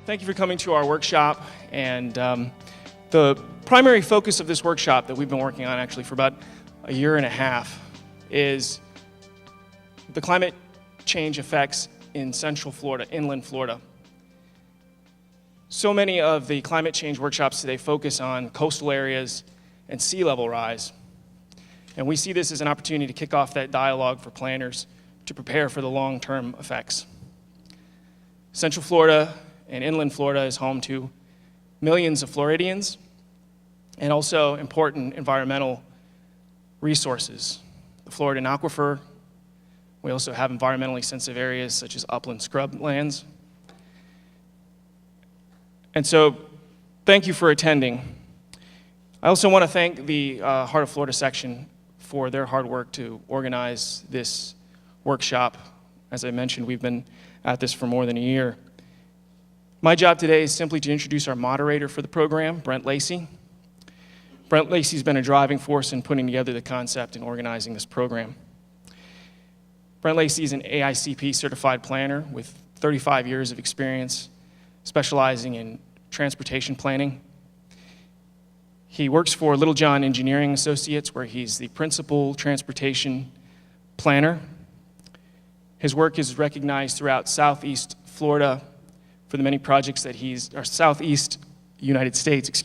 Thank you for coming to our workshop. And the primary focus of this workshop that we've been working on actually for about a year and a half is the climate change effects in Central Florida, inland Florida. So many of the climate change workshops today focus on coastal areas and sea level rise. And we see this as an opportunity to kick off that dialogue for planners to prepare for the long-term effects. Central Florida and inland Florida is home to millions of Floridians and also important environmental resources. The Floridan aquifer. We also have environmentally sensitive areas such as upland scrublands. And so, thank you for attending. I also want to thank the Heart of Florida section for their hard work to organize this workshop. As I mentioned, we've been at this for more than a year. My job today is simply to introduce our moderator for the program, Brent Lacey. Brent Lacey's been a driving force in putting together the concept and organizing this program. Brent Lacey is an AICP certified planner with 35 years of experience specializing in transportation planning. He works for Littlejohn Engineering Associates, where he's the principal transportation planner. His work is recognized throughout Southeast Florida for the many projects that or Southeast United States,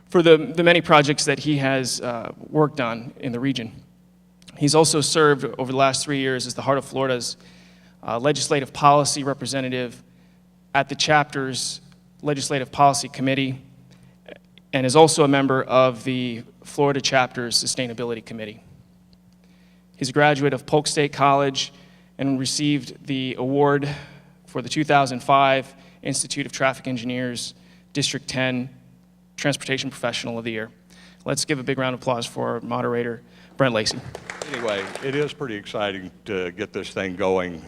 for the many projects that he has worked on in the region. He's also served over the last 3 years as the Heart of Florida's legislative policy representative at the chapter's Legislative Policy Committee, and is also a member of the Florida chapter's Sustainability Committee. He's a graduate of Polk State College and received the award for the 2005 Institute of Traffic Engineers District 10 Transportation Professional of the Year. Let's give a big round of applause for our moderator, Brent Lacey. Anyway, it is pretty exciting to get this thing going.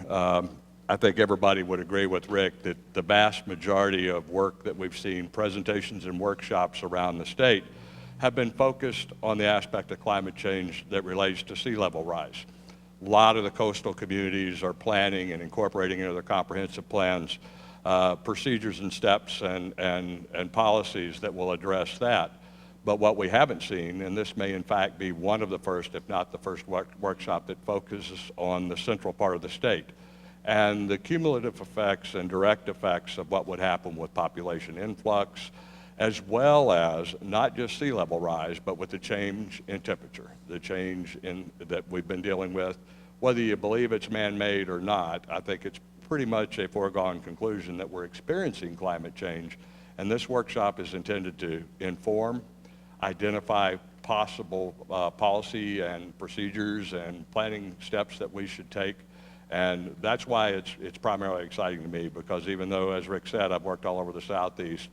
I think everybody would agree with Rick that the vast majority of work that we've seen, presentations and workshops around the state, have been focused on the aspect of climate change that relates to sea level rise. A lot of the coastal communities are planning and incorporating into their comprehensive plans procedures and steps and policies that will address that. But what we haven't seen, and this may in fact be one of the first, if not the first workshop that focuses on the central part of the state, and the cumulative effects and direct effects of what would happen with population influx, as well as not just sea level rise, but with the change in temperature, the change that we've been dealing with. Whether you believe it's man-made or not, I think it's pretty much a foregone conclusion that we're experiencing climate change, and this workshop is intended to inform, identify possible policy and procedures and planning steps that we should take. And that's why it's primarily exciting to me, because even though, as Rick said, I've worked all over the Southeast,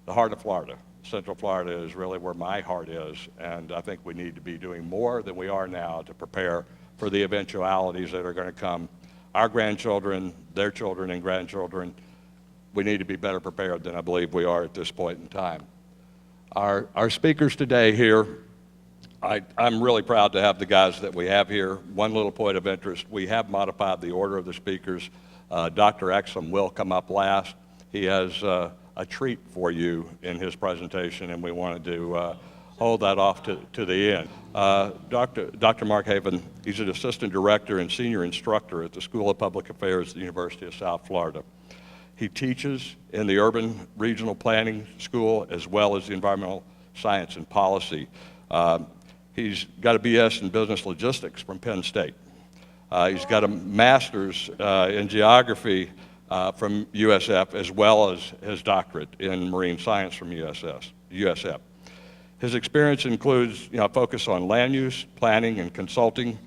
the heart of Florida, Central Florida, is really where my heart is, and I think we need to be doing more than we are now to prepare for the eventualities that are going to come. Our grandchildren, their children and grandchildren, we need to be better prepared than I believe we are at this point in time. Our speakers today here, I'm really proud to have the guys that we have here. One little point of interest, we have modified the order of the speakers. Dr. Exum will come up last. He has a treat for you in his presentation, and we wanted to hold that off to the end. Dr. Mark Hafen, he's an assistant director and senior instructor at the School of Public Affairs at the University of South Florida. He teaches in the Urban Regional Planning School as well as the Environmental Science and Policy. He's got a BS in Business Logistics from Penn State. He's got a master's in geography from USF, as well as his doctorate in marine science from USF. His experience includes focus on land use, planning, and consulting,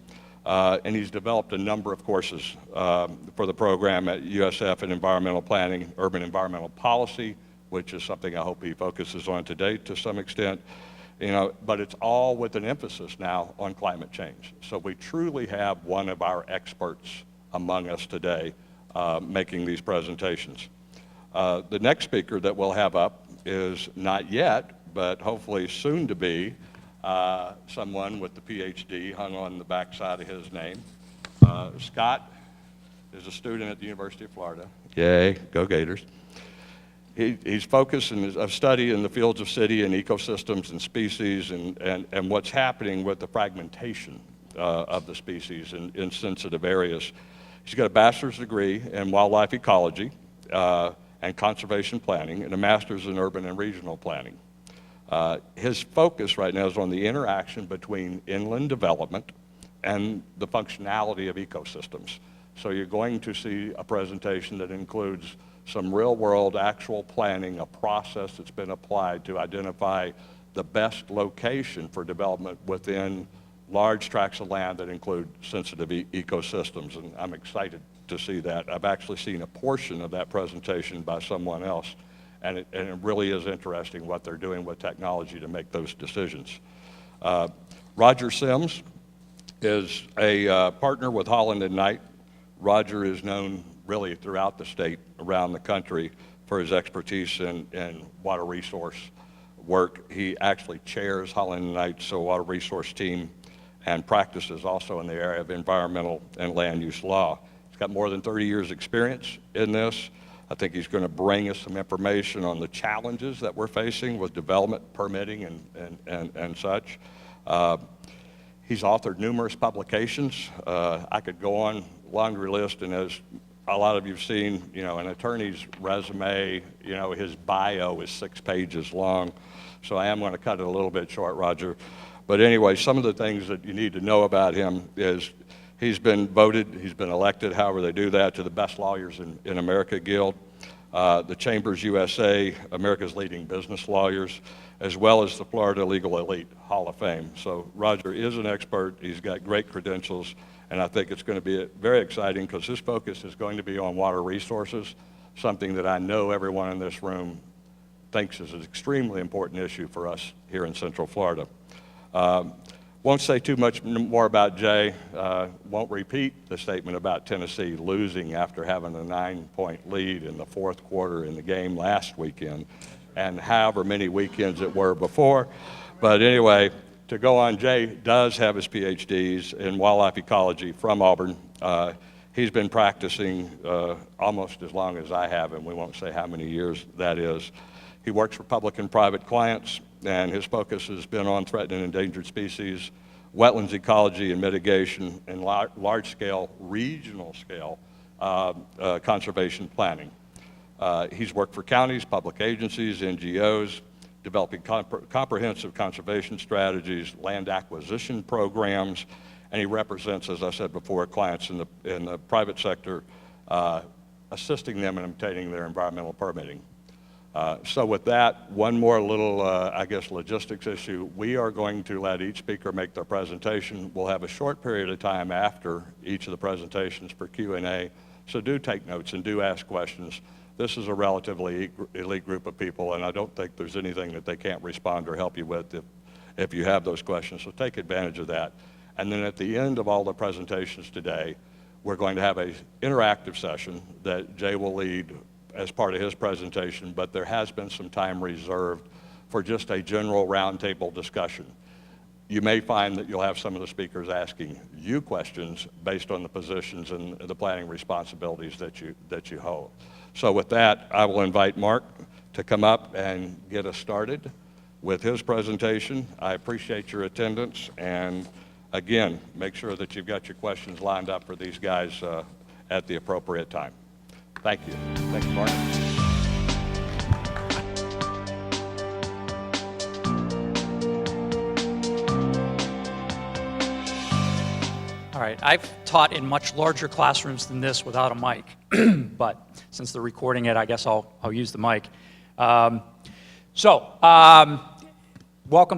and he's developed a number of courses for the program at USF in environmental planning, urban environmental policy, which is something I hope he focuses on today to some extent. But it's all with an emphasis now on climate change. So we truly have one of our experts among us today making these presentations. The next speaker that we'll have up is not yet, but hopefully soon to be, someone with the PhD hung on the backside of his name. Scott is a student at the University of Florida. Yay, go Gators. He's focused of study in the fields of city and ecosystems and species and what's happening with the fragmentation of the species in sensitive areas. He's got a bachelor's degree in wildlife ecology and conservation planning and a master's in urban and regional planning. His focus right now is on the interaction between inland development and the functionality of ecosystems. So you're going to see a presentation that includes some real-world actual planning, a process that's been applied to identify the best location for development within large tracts of land that include sensitive ecosystems, and I'm excited to see that. I've actually seen a portion of that presentation by someone else, and it really is interesting what they're doing with technology to make those decisions. Roger Sims is a partner with Holland and Knight. Roger is known really throughout the state, around the country, for his expertise in water resource work. He actually chairs Holland and Knight's water resource team and practices also in the area of environmental and land use law. He's got more than 30 years experience in this. I think he's going to bring us some information on the challenges that we're facing with development, permitting, and such. He's authored numerous publications. I could go on laundry list, and as a lot of you've seen, an attorney's resume, his bio is 6 pages long. So I am going to cut it a little bit short, Roger. But anyway, some of the things that you need to know about him is he's been elected, however they do that, to the Best Lawyers in America Guild, the Chambers USA, America's Leading Business Lawyers, as well as the Florida Legal Elite Hall of Fame. So Roger is an expert. He's got great credentials. And I think it's going to be very exciting because his focus is going to be on water resources, something that I know everyone in this room thinks is an extremely important issue for us here in Central Florida. Won't say too much more about Jay. Won't repeat the statement about Tennessee losing after having a 9-point lead in the fourth quarter in the game last weekend, and however many weekends it were before. But anyway, to go on, Jay does have his PhDs in wildlife ecology from Auburn. He's been practicing almost as long as I have, and we won't say how many years that is. He works for public and private clients, and his focus has been on threatened and endangered species, wetlands ecology and mitigation, and large-scale, regional-scale conservation planning. He's worked for counties, public agencies, NGOs, developing comprehensive conservation strategies, land acquisition programs, and he represents, as I said before, clients in the private sector, assisting them in obtaining their environmental permitting. So with that, one more little, I guess, logistics issue. We are going to let each speaker make their presentation. We'll have a short period of time after each of the presentations for Q&A, so do take notes and do ask questions. This is a relatively elite group of people, and I don't think there's anything that they can't respond or help you with if you have those questions, so take advantage of that. And then at the end of all the presentations today, we're going to have an interactive session that Jay will lead as part of his presentation, but there has been some time reserved for just a general roundtable discussion. You may find that you'll have some of the speakers asking you questions based on the positions and the planning responsibilities that you hold. So with that, I will invite Mark to come up and get us started with his presentation. I appreciate your attendance, and again, make sure that you've got your questions lined up for these guys at the appropriate time. Thank you. Thank you, Mark. All right, I've taught in much larger classrooms than this without a mic, but since they're recording it, I guess I'll use the mic. Welcome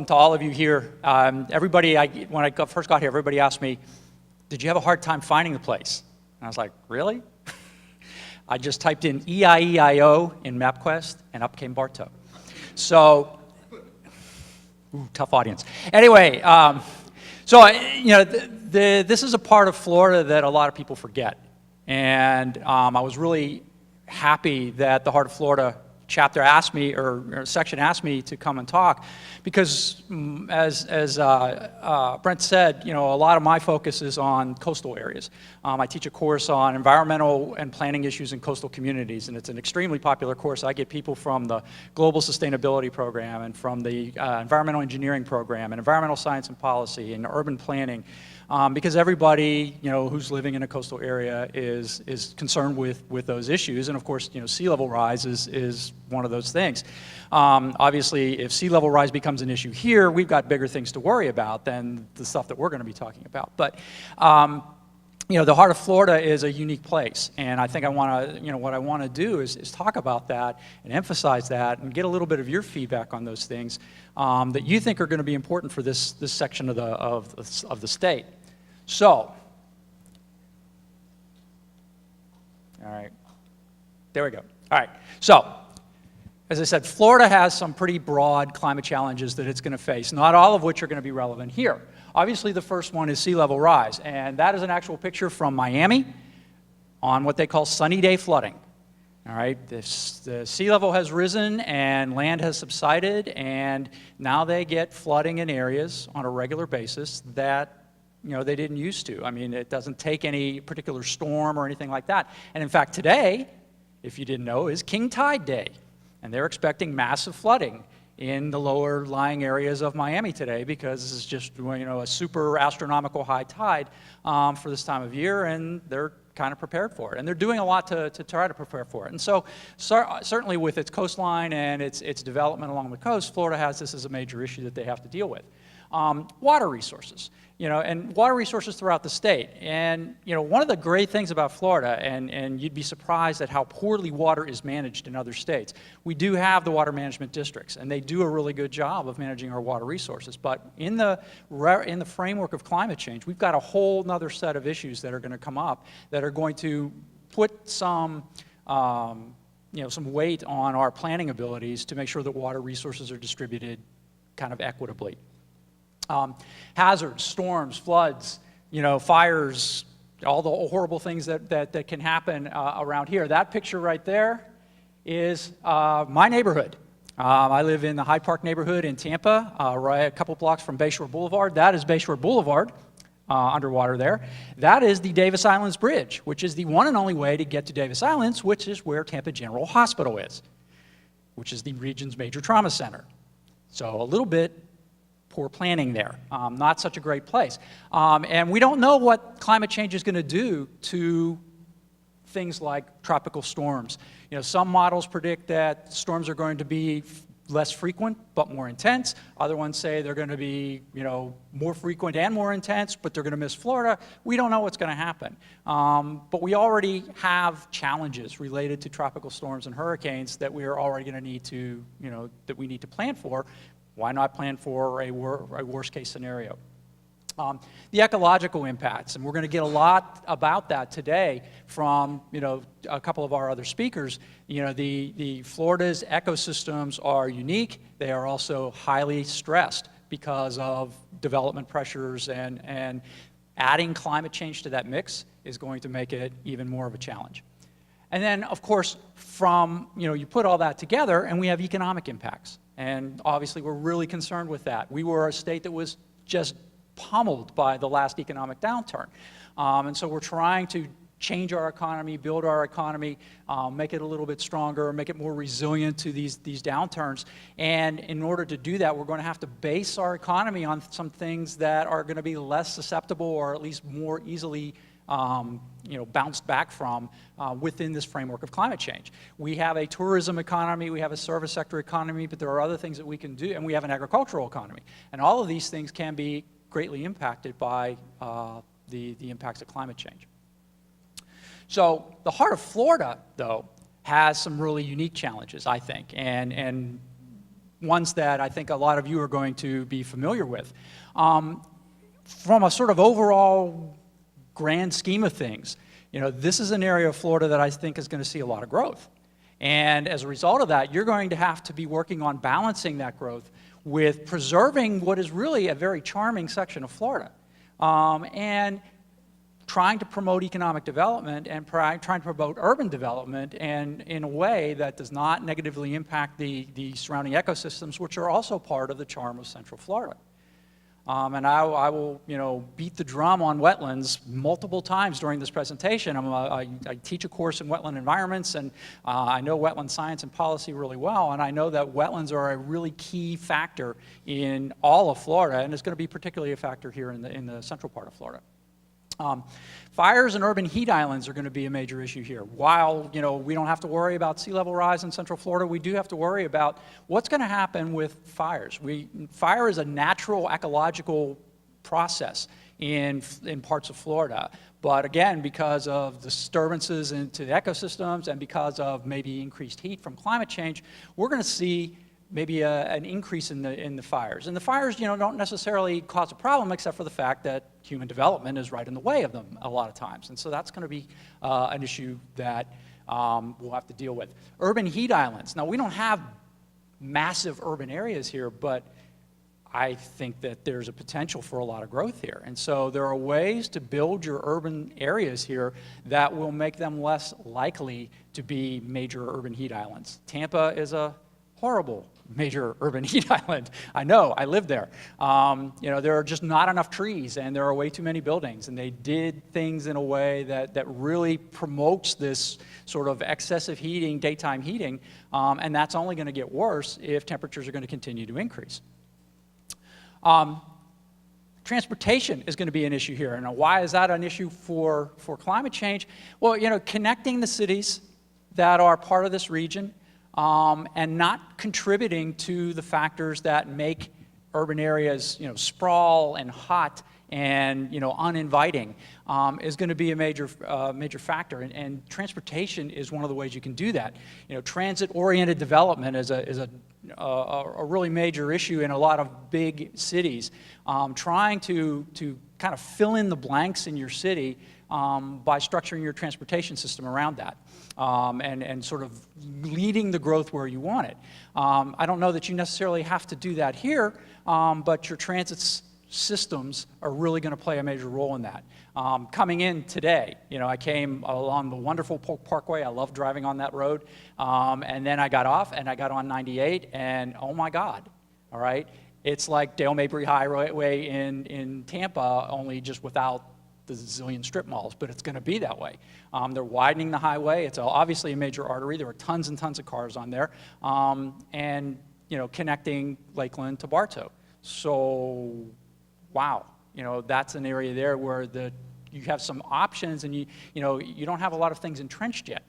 to all of you here. Everybody, when I first got here, everybody asked me, did you have a hard time finding the place? And I was like, really? I just typed in E-I-E-I-O in MapQuest, and up came Bartow. So, tough audience. Anyway, this is a part of Florida that a lot of people forget. And I was really happy that the Heart of Florida chapter asked me, or section asked me to come and talk, because as Brent said, a lot of my focus is on coastal areas. I teach a course on environmental and planning issues in coastal communities, and it's an extremely popular course. I get people from the Global Sustainability Program and from the Environmental Engineering Program and Environmental Science and Policy and Urban Planning, because everybody, who's living in a coastal area is concerned with those issues, and of course, sea level rise is one of those things. Obviously, if sea level rise becomes an issue here, we've got bigger things to worry about than the stuff that we're going to be talking about. But the heart of Florida is a unique place, and I think what I want to do is talk about that and emphasize that and get a little bit of your feedback on those things that you think are going to be important for this section of the state. So, all right, there we go. All right, so as I said, Florida has some pretty broad climate challenges that it's going to face, not all of which are going to be relevant here. Obviously, the first one is sea level rise, and that is an actual picture from Miami on what they call sunny day flooding. All right, the sea level has risen and land has subsided, and now they get flooding in areas on a regular basis that they didn't used to. I mean, it doesn't take any particular storm or anything like that. And in fact, today, if you didn't know, is King Tide Day, and they're expecting massive flooding in the lower lying areas of Miami today, because this is just a super astronomical high tide for this time of year, and they're kind of prepared for it, and they're doing a lot to try to prepare for it. And so certainly with its coastline and its development along the coast, Florida has this as a major issue that they have to deal with. Water resources, and water resources throughout the state. And, one of the great things about Florida, and you'd be surprised at how poorly water is managed in other states. We do have the water management districts, and they do a really good job of managing our water resources. But in the framework of climate change, we've got a whole nother set of issues that are going to come up that are going to put some weight on our planning abilities to make sure that water resources are distributed kind of equitably. Hazards, storms, floods, fires, all the horrible things that can happen around here. That picture right there is my neighborhood. I live in the Hyde Park neighborhood in Tampa, right a couple blocks from Bayshore Boulevard. That is Bayshore Boulevard, underwater there. That is the Davis Islands Bridge, which is the one and only way to get to Davis Islands, which is where Tampa General Hospital is, which is the region's major trauma center. So a little bit poor planning there. Not such a great place. And we don't know what climate change is going to do to things like tropical storms. Some models predict that storms are going to be less frequent but more intense. Other ones say they're going to be, more frequent and more intense, but they're going to miss Florida. We don't know what's going to happen. But we already have challenges related to tropical storms and hurricanes that we are already going to need to, that we need to plan for. Why not plan for a worst case scenario? The ecological impacts, and we're going to get a lot about that today from a couple of our other speakers. The Florida's ecosystems are unique. They are also highly stressed because of development pressures, and adding climate change to that mix is going to make it even more of a challenge. And then, of course, you put all that together, and we have economic impacts. And obviously, we're really concerned with that. We were a state that was just pummeled by the last economic downturn. And so we're trying to change our economy, build our economy, make it a little bit stronger, make it more resilient to these downturns. And in order to do that, we're going to have to base our economy on some things that are going to be less susceptible, or at least more easily bounced back from within this framework of climate change. We have a tourism economy, we have a service sector economy, but there are other things that we can do, and we have an agricultural economy. And all of these things can be greatly impacted by the impacts of climate change. So the heart of Florida, though, has some really unique challenges, I think, and ones that I think a lot of you are going to be familiar with. From a sort of overall grand scheme of things, this is an area of Florida that I think is going to see a lot of growth. And as a result of that, you're going to have to be working on balancing that growth with preserving what is really a very charming section of Florida. And trying to promote economic development and trying to promote urban development, and in a way that does not negatively impact the surrounding ecosystems, which are also part of the charm of Central Florida. And I will, beat the drum on wetlands multiple times during this presentation. I teach a course in wetland environments, and I know wetland science and policy really well, and I know that wetlands are a really key factor in all of Florida, and it's going to be particularly a factor here in the central part of Florida. Fires and urban heat islands are going to be a major issue here. While we don't have to worry about sea level rise in Central Florida, we do have to worry about what's going to happen with fires. Fire is a natural ecological process in parts of Florida. But again, because of disturbances into the ecosystems and because of maybe increased heat from climate change, we're going to see maybe an increase in the fires. And the fires, don't necessarily cause a problem except for the fact that human development is right in the way of them a lot of times. And so that's going to be an issue that we'll have to deal with. Urban heat islands. Now, we don't have massive urban areas here, but I think that there's a potential for a lot of growth here. And so there are ways to build your urban areas here that will make them less likely to be major urban heat islands. Tampa is a horrible major urban heat island. I know, I live there. There are just not enough trees and there are way too many buildings, and they did things in a way that really promotes this sort of excessive heating, daytime heating, and that's only going to get worse if temperatures are going to continue to increase. Transportation is going to be an issue here. And why is that an issue for climate change? Well, connecting the cities that are part of this region and not contributing to the factors that make urban areas, sprawl and hot and, uninviting is going to be a major factor. And transportation is one of the ways you can do that. Transit-oriented development is a really major issue in a lot of big cities. Trying to kind of fill in the blanks in your city by structuring your transportation system around that. And sort of leading the growth where you want it. I don't know that you necessarily have to do that here, but your transit systems are really going to play a major role in that. Coming in today, I came along the wonderful Polk Parkway. I love driving on that road. And then I got off and I got on 98, and oh my God, all right? It's like Dale Mabry Highway in Tampa, only just without the zillion strip malls, but it's going to be that way. They're widening the highway. It's obviously a major artery. There are tons and tons of cars on there, and connecting Lakeland to Bartow. So, wow, that's an area there where you have some options, and you don't have a lot of things entrenched yet.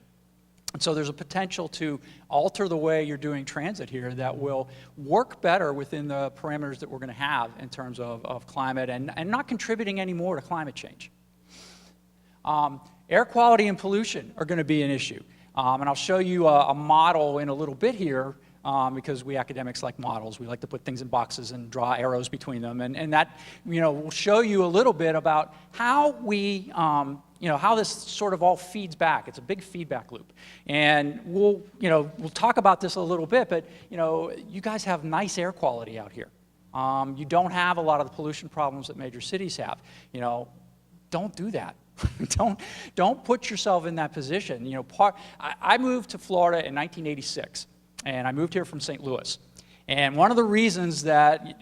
And so there's a potential to alter the way you're doing transit here that will work better within the parameters that we're going to have in terms of climate and not contributing any more to climate change. Air quality and pollution are going to be an issue. And I'll show you a model in a little bit here because we academics like models. We like to put things in boxes and draw arrows between them. And that will show you a little bit about how we how this sort of all feeds back. It's a big feedback loop. And we'll talk about this a little bit, but, you guys have nice air quality out here. You don't have a lot of the pollution problems that major cities have. Don't do that. Don't put yourself in that position. I moved to Florida in 1986, and I moved here from St. Louis. And one of the reasons that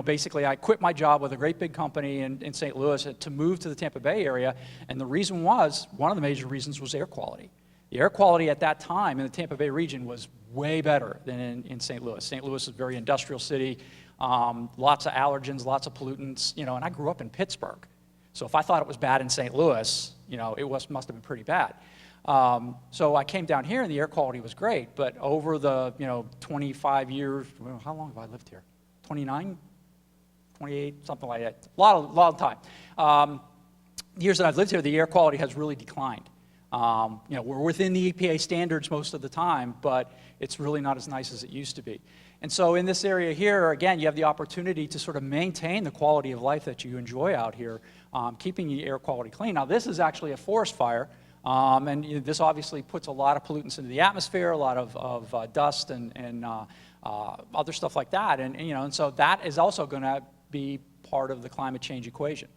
basically I quit my job with a great big company in St. Louis to move to the Tampa Bay area, and the reason was, one of the major reasons was air quality. The air quality at that time in the Tampa Bay region was way better than in St. Louis. St. Louis is a very industrial city, lots of allergens, lots of pollutants, and I grew up in Pittsburgh. So if I thought it was bad in St. Louis, it must have been pretty bad. So I came down here and the air quality was great, but over the 25 years, well, how long have I lived here? 29, 28, something like that. Long time. Years that I've lived here, the air quality has really declined. We're within the EPA standards most of the time, but it's really not as nice as it used to be. And so in this area here, again, you have the opportunity to sort of maintain the quality of life that you enjoy out here, keeping the air quality clean. Now, this is actually a forest fire. And this obviously puts a lot of pollutants into the atmosphere, a lot of dust and other stuff like that. And so that is also going to be part of the climate change equation.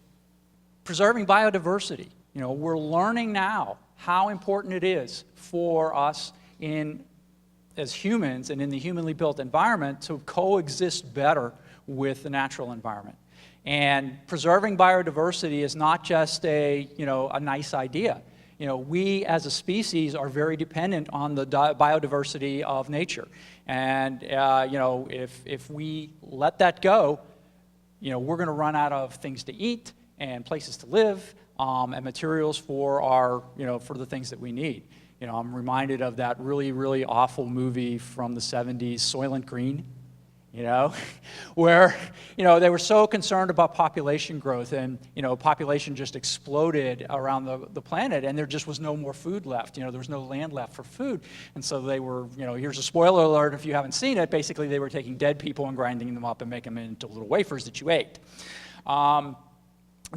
Preserving biodiversity. We're learning now how important it is for us as humans and in the humanly built environment to coexist better with the natural environment. And preserving biodiversity is not just a nice idea. We as a species are very dependent on the biodiversity of nature. And, if we let that go, we're going to run out of things to eat and places to live and materials for for the things that we need. I'm reminded of that really, really awful movie from the 70s, Soylent Green. Where, they were so concerned about population growth and, population just exploded around the planet and there just was no more food left. There was no land left for food. And so they were, here's a spoiler alert if you haven't seen it, basically they were taking dead people and grinding them up and making them into little wafers that you ate. And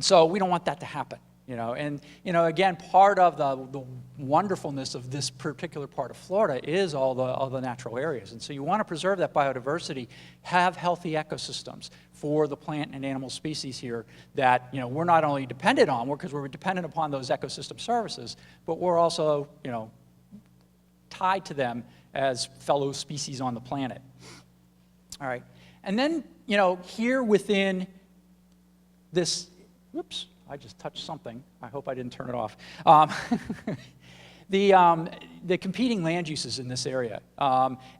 so we don't want that to happen. Again, part of the wonderfulness of this particular part of Florida is all the natural areas. And so you want to preserve that biodiversity, have healthy ecosystems for the plant and animal species here that, we're not only dependent on, because we're dependent upon those ecosystem services, but we're also, tied to them as fellow species on the planet. All right. And then, here within this, whoops. I just touched something. I hope I didn't turn it off. The competing land uses in this area,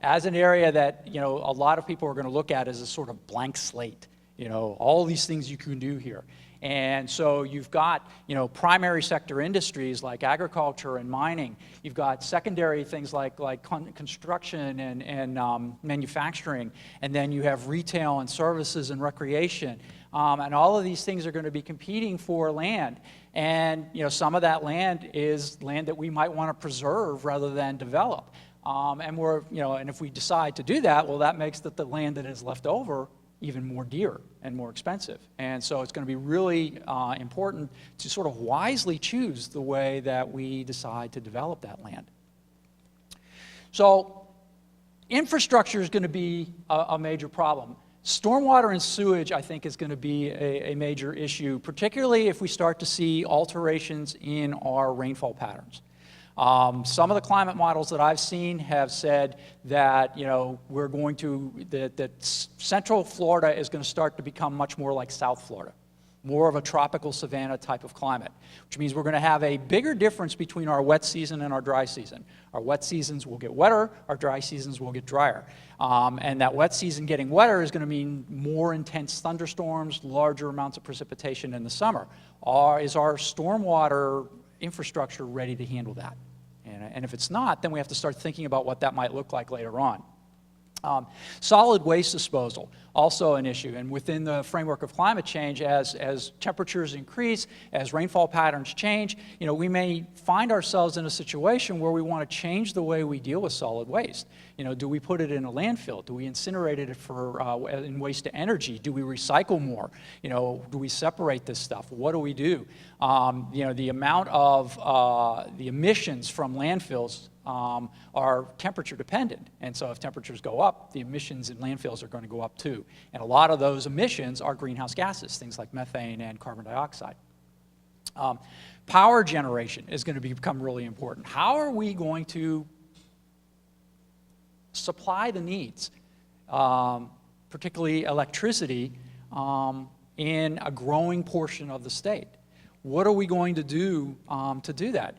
as an area that a lot of people are going to look at as a sort of blank slate. All these things you can do here. And so you've got primary sector industries like agriculture and mining. You've got secondary things like construction and manufacturing, and then you have retail and services and recreation. And all of these things are going to be competing for land. And some of that land is land that we might want to preserve rather than develop. And if we decide to do that, well, that makes the land that is left over even more dear and more expensive. And so it's going to be really important to sort of wisely choose the way that we decide to develop that land. So infrastructure is going to be a major problem. Stormwater and sewage, I think, is going to be a major issue, particularly if we start to see alterations in our rainfall patterns. Some of the climate models that I've seen have said that, that Central Florida is going to start to become much more like South Florida, more of a tropical savanna type of climate, which means we're going to have a bigger difference between our wet season and our dry season. Our wet seasons will get wetter, our dry seasons will get drier. And that wet season getting wetter is going to mean more intense thunderstorms, larger amounts of precipitation in the summer. Is our stormwater infrastructure ready to handle that? And if it's not, then we have to start thinking about what that might look like later on. Solid waste disposal, also an issue. And within the framework of climate change, as temperatures increase, as rainfall patterns change, we may find ourselves in a situation where we want to change the way we deal with solid waste. Do we put it in a landfill? Do we incinerate it in waste to energy? Do we recycle more? Do we separate this stuff? What do we do? The amount of the emissions from landfills are temperature dependent. And so if temperatures go up, the emissions in landfills are going to go up too. And a lot of those emissions are greenhouse gases, things like methane and carbon dioxide. Power generation is going to become really important. How are we going to supply the needs, particularly electricity, in a growing portion of the state? What are we going to do that?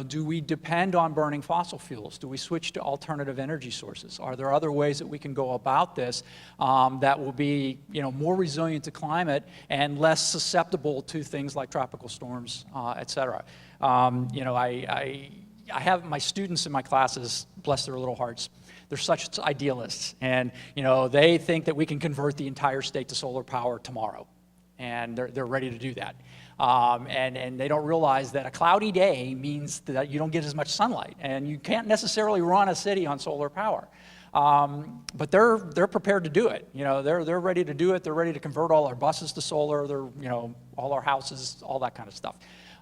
Do we depend on burning fossil fuels? Do we switch to alternative energy sources? Are there other ways that we can go about this that will be, more resilient to climate and less susceptible to things like tropical storms, et cetera? I have my students in my classes, bless their little hearts, they're such idealists, and they think that we can convert the entire state to solar power tomorrow, and they're ready to do that. And they don't realize that a cloudy day means that you don't get as much sunlight, and you can't necessarily run a city on solar power. But they're prepared to do it. They're ready to do it. They're ready to convert all our buses to solar. All our houses, all that kind of stuff.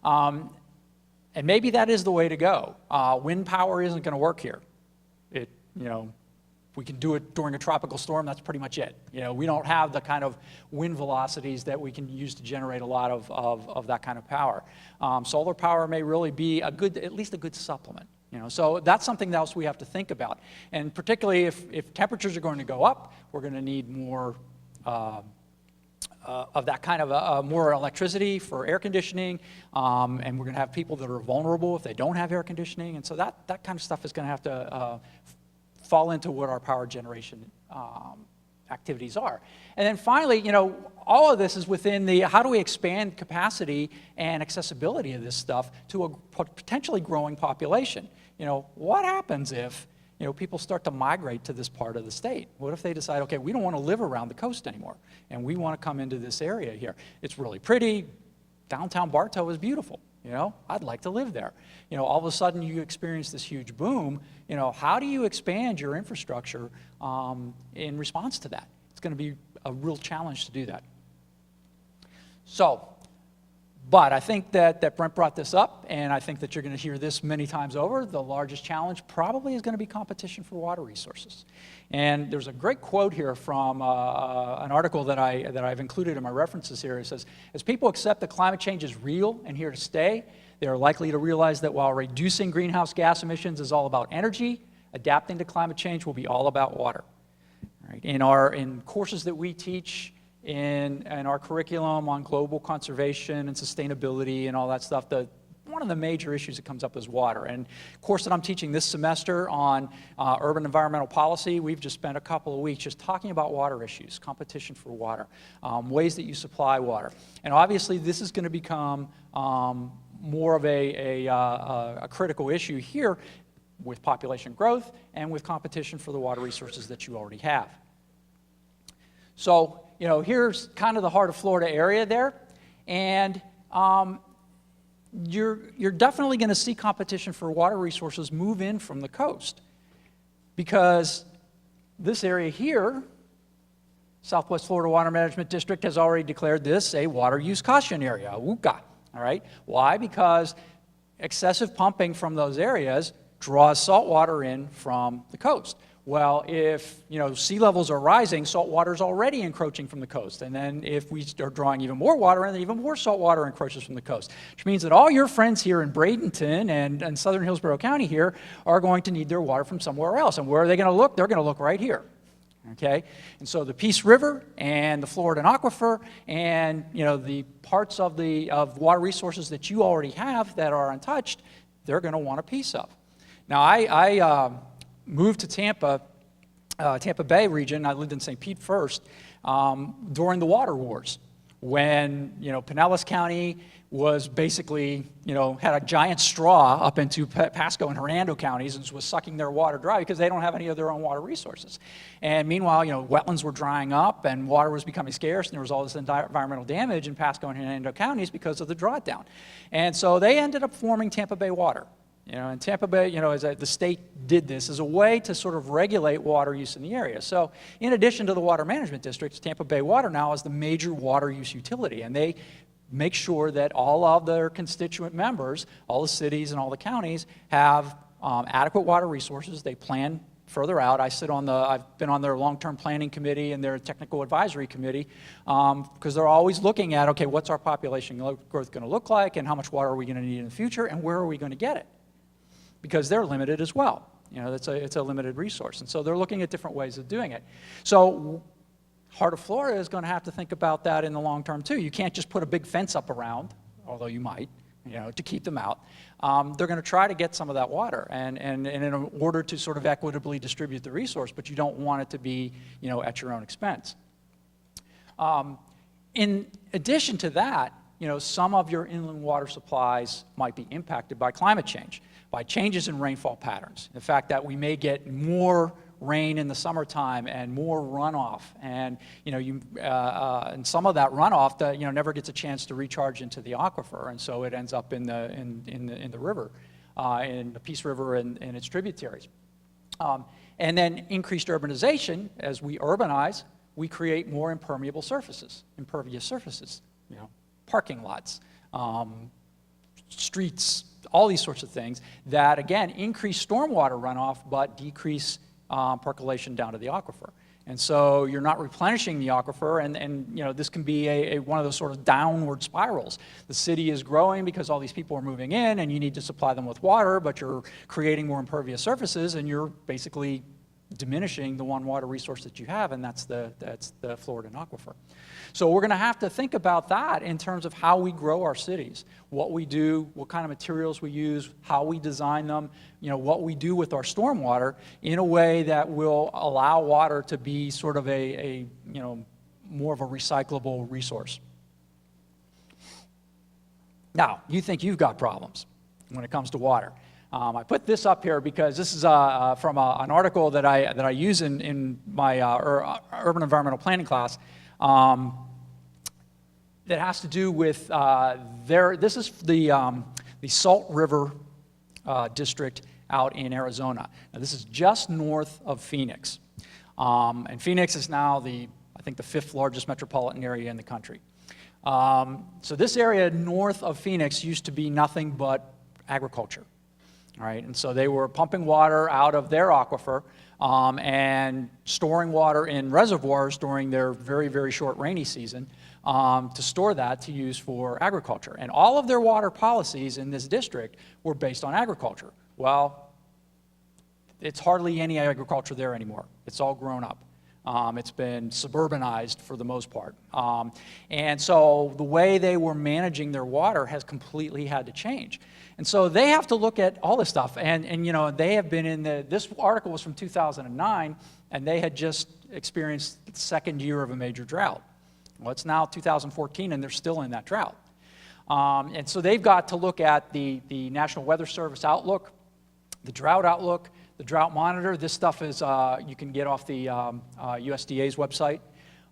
And maybe that is the way to go. Wind power isn't going to work here. If we can do it during a tropical storm, that's pretty much it. You know, we don't have the kind of wind velocities that we can use to generate a lot of that kind of power. Solar power may really be at least a good supplement. You know, so that's something else we have to think about. And particularly if temperatures are going to go up, we're going to need more of that kind of more electricity for air conditioning, and we're going to have people that are vulnerable if they don't have air conditioning. And so that kind of stuff is going to have to fall into what our power generation activities are. And then finally, you know, all of this is within the how do we expand capacity and accessibility of this stuff to a potentially growing population. You know, what happens if, you know, people start to migrate to this part of the state? What if they decide, okay, we don't want to live around the coast anymore, and we want to come into this area here? It's really pretty. Downtown Bartow is beautiful. You know, I'd like to live there. You know, all of a sudden you experience this huge boom. You know, how do you expand your infrastructure in response to that? It's going to be a real challenge to do that. So, but I think that Brent brought this up, and I think that you're going to hear this many times over. The largest challenge probably is going to be competition for water resources. And there's a great quote here from an article that I've included in my references here. It says, as people accept that climate change is real and here to stay, they are likely to realize that while reducing greenhouse gas emissions is all about energy, adapting to climate change will be all about water. Right? In courses that we teach, in our curriculum on global conservation and sustainability and all that stuff, one of the major issues that comes up is water. And the course that I'm teaching this semester on urban environmental policy, we've just spent a couple of weeks just talking about water issues, competition for water, ways that you supply water. And obviously this is going to become more of a critical issue here with population growth and with competition for the water resources that you already have. So, you know, here's kind of the heart of Florida area there, and you're definitely going to see competition for water resources move in from the coast, because this area here, Southwest Florida Water Management District, has already declared this a water use caution area, a WUCA. All right, why? Because excessive pumping from those areas draws salt water in from the coast. Well, if, you know, sea levels are rising, salt water is already encroaching from the coast. And then if we start drawing even more water in, then even more salt water encroaches from the coast, which means that all your friends here in Bradenton and southern Hillsborough County here are going to need their water from somewhere else. And where are they going to look? They're going to look right here. Okay? And so the Peace River and the Floridan Aquifer and, you know, the parts of water resources that you already have that are untouched, they're going to want a piece of. Now, I moved to Tampa Bay region. I lived in St. Pete first during the water wars, when, you know, Pinellas County was basically, you know, had a giant straw up into Pasco and Hernando counties and was sucking their water dry because they don't have any of their own water resources. And meanwhile, you know, wetlands were drying up and water was becoming scarce, and there was all this environmental damage in Pasco and Hernando counties because of the drawdown. And so they ended up forming Tampa Bay Water. You know, and Tampa Bay, you know, the state did this as a way to sort of regulate water use in the area. So in addition to the water management districts, Tampa Bay Water now is the major water use utility, and they make sure that all of their constituent members, all the cities and all the counties, have adequate water resources. They plan further out. I've been on their long-term planning committee and their technical advisory committee, because they're always looking at, okay, what's our population growth going to look like, and how much water are we going to need in the future, and where are we going to get it? Because they're limited as well. You know, it's a limited resource. And so they're looking at different ways of doing it. So Heart of Florida is going to have to think about that in the long term too. You can't just put a big fence up around, although you might, you know, to keep them out. They're going to try to get some of that water and in order to sort of equitably distribute the resource, but you don't want it to be, you know, at your own expense. In addition to that, you know, some of your inland water supplies might be impacted by climate change, by changes in rainfall patterns. The fact that we may get more rain in the summertime and more runoff, and, you know, and some of that runoff that, you know, never gets a chance to recharge into the aquifer, and so it ends up in the river, in the Peace River and its tributaries. And then increased urbanization. As we urbanize, we create more impervious surfaces, you know, parking lots, streets, all these sorts of things that, again, increase stormwater runoff but decrease percolation down to the aquifer. And so you're not replenishing the aquifer, and this can be one of those sort of downward spirals. The city is growing because all these people are moving in, and you need to supply them with water, but you're creating more impervious surfaces, and you're basically diminishing the one water resource that you have, and that's the Floridan aquifer. So we're going to have to think about that in terms of how we grow our cities, what we do, what kind of materials we use, how we design them, what we do with our stormwater in a way that will allow water to be sort of a more of a recyclable resource. Now, you think you've got problems when it comes to water. I put this up here because this is from an article that I use in my urban environmental planning class that has to do with this is the Salt River district out in Arizona. Now, this is just north of Phoenix. And Phoenix is now I think the 5th largest metropolitan area in the country. So this area north of Phoenix used to be nothing but agriculture. All right, and so they were pumping water out of their aquifer and storing water in reservoirs during their very, very short rainy season to store that to use for agriculture. And all of their water policies in this district were based on agriculture. Well, it's hardly any agriculture there anymore. It's all grown up. It's been suburbanized for the most part. And so the way they were managing their water has completely had to change. And so they have to look at all this stuff. And they have been this article was from 2009, and they had just experienced the 2nd year of a major drought. Well, it's now 2014, and they're still in that drought. And so they've got to look at the National Weather Service outlook, the drought outlook, the drought monitor. This stuff is you can get off the USDA's website.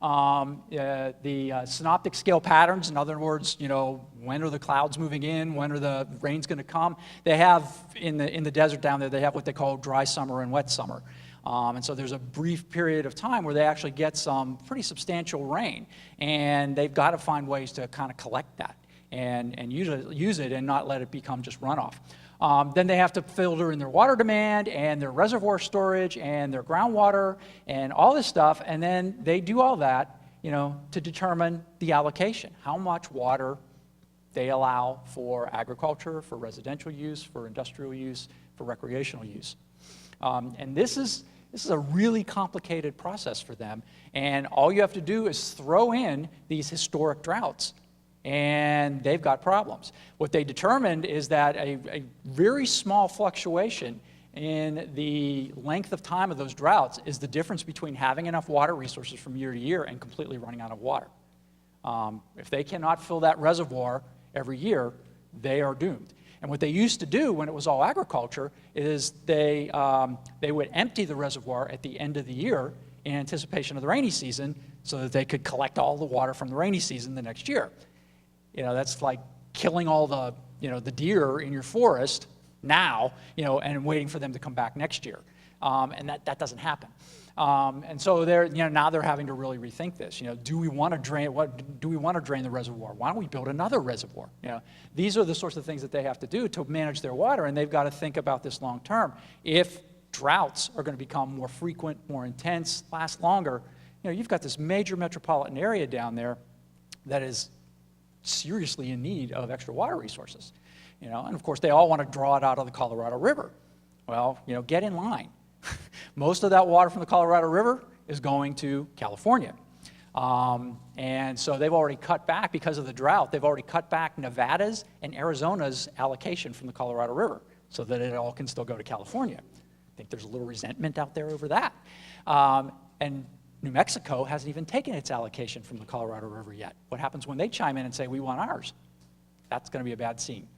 The synoptic scale patterns, in other words, when are the clouds moving in, when are the rains going to come? They have in the desert down there, they have what they call dry summer and wet summer. And so there's a brief period of time where they actually get some pretty substantial rain, and they've got to find ways to kind of collect that and use it and not let it become just runoff. Then they have to filter in their water demand and their reservoir storage and their groundwater and all this stuff, and then they do all that, to determine the allocation, how much water they allow for agriculture, for residential use, for industrial use, for recreational use. And this is a really complicated process for them, and all you have to do is throw in these historic droughts, and they've got problems. What they determined is that a very small fluctuation in the length of time of those droughts is the difference between having enough water resources from year to year and completely running out of water. If they cannot fill that reservoir every year, they are doomed. And what they used to do when it was all agriculture is they would empty the reservoir at the end of the year in anticipation of the rainy season so that they could collect all the water from the rainy season the next year. That's like killing all the deer in your forest now, and waiting for them to come back next year. And that doesn't happen. And so now they're having to really rethink this. Do we want to drain the reservoir? Why don't we build another reservoir? These are the sorts of things that they have to do to manage their water, and they've got to think about this long term. If droughts are going to become more frequent, more intense, last longer, you've got this major metropolitan area down there that is seriously in need of extra water resources. And of course they all want to draw it out of the Colorado River. Well, get in line. Most of that water from the Colorado River is going to California. And so they've already cut back, because of the drought, they've already cut back Nevada's and Arizona's allocation from the Colorado River so that it all can still go to California. I think there's a little resentment out there over that. And New Mexico hasn't even taken its allocation from the Colorado River yet. What happens when they chime in and say, we want ours? That's going to be a bad scene.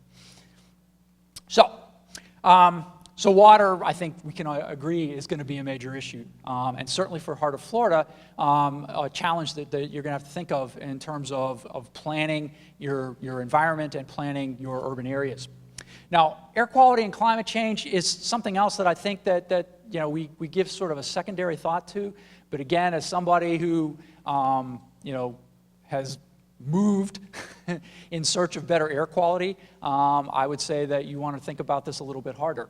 So water, I think we can agree, is going to be a major issue. And certainly for Heart of Florida, a challenge that you're going to have to think of in terms of planning your environment and planning your urban areas. Now, air quality and climate change is something else that I think that we give sort of a secondary thought to. But again, as somebody who has moved in search of better air quality, I would say that you want to think about this a little bit harder.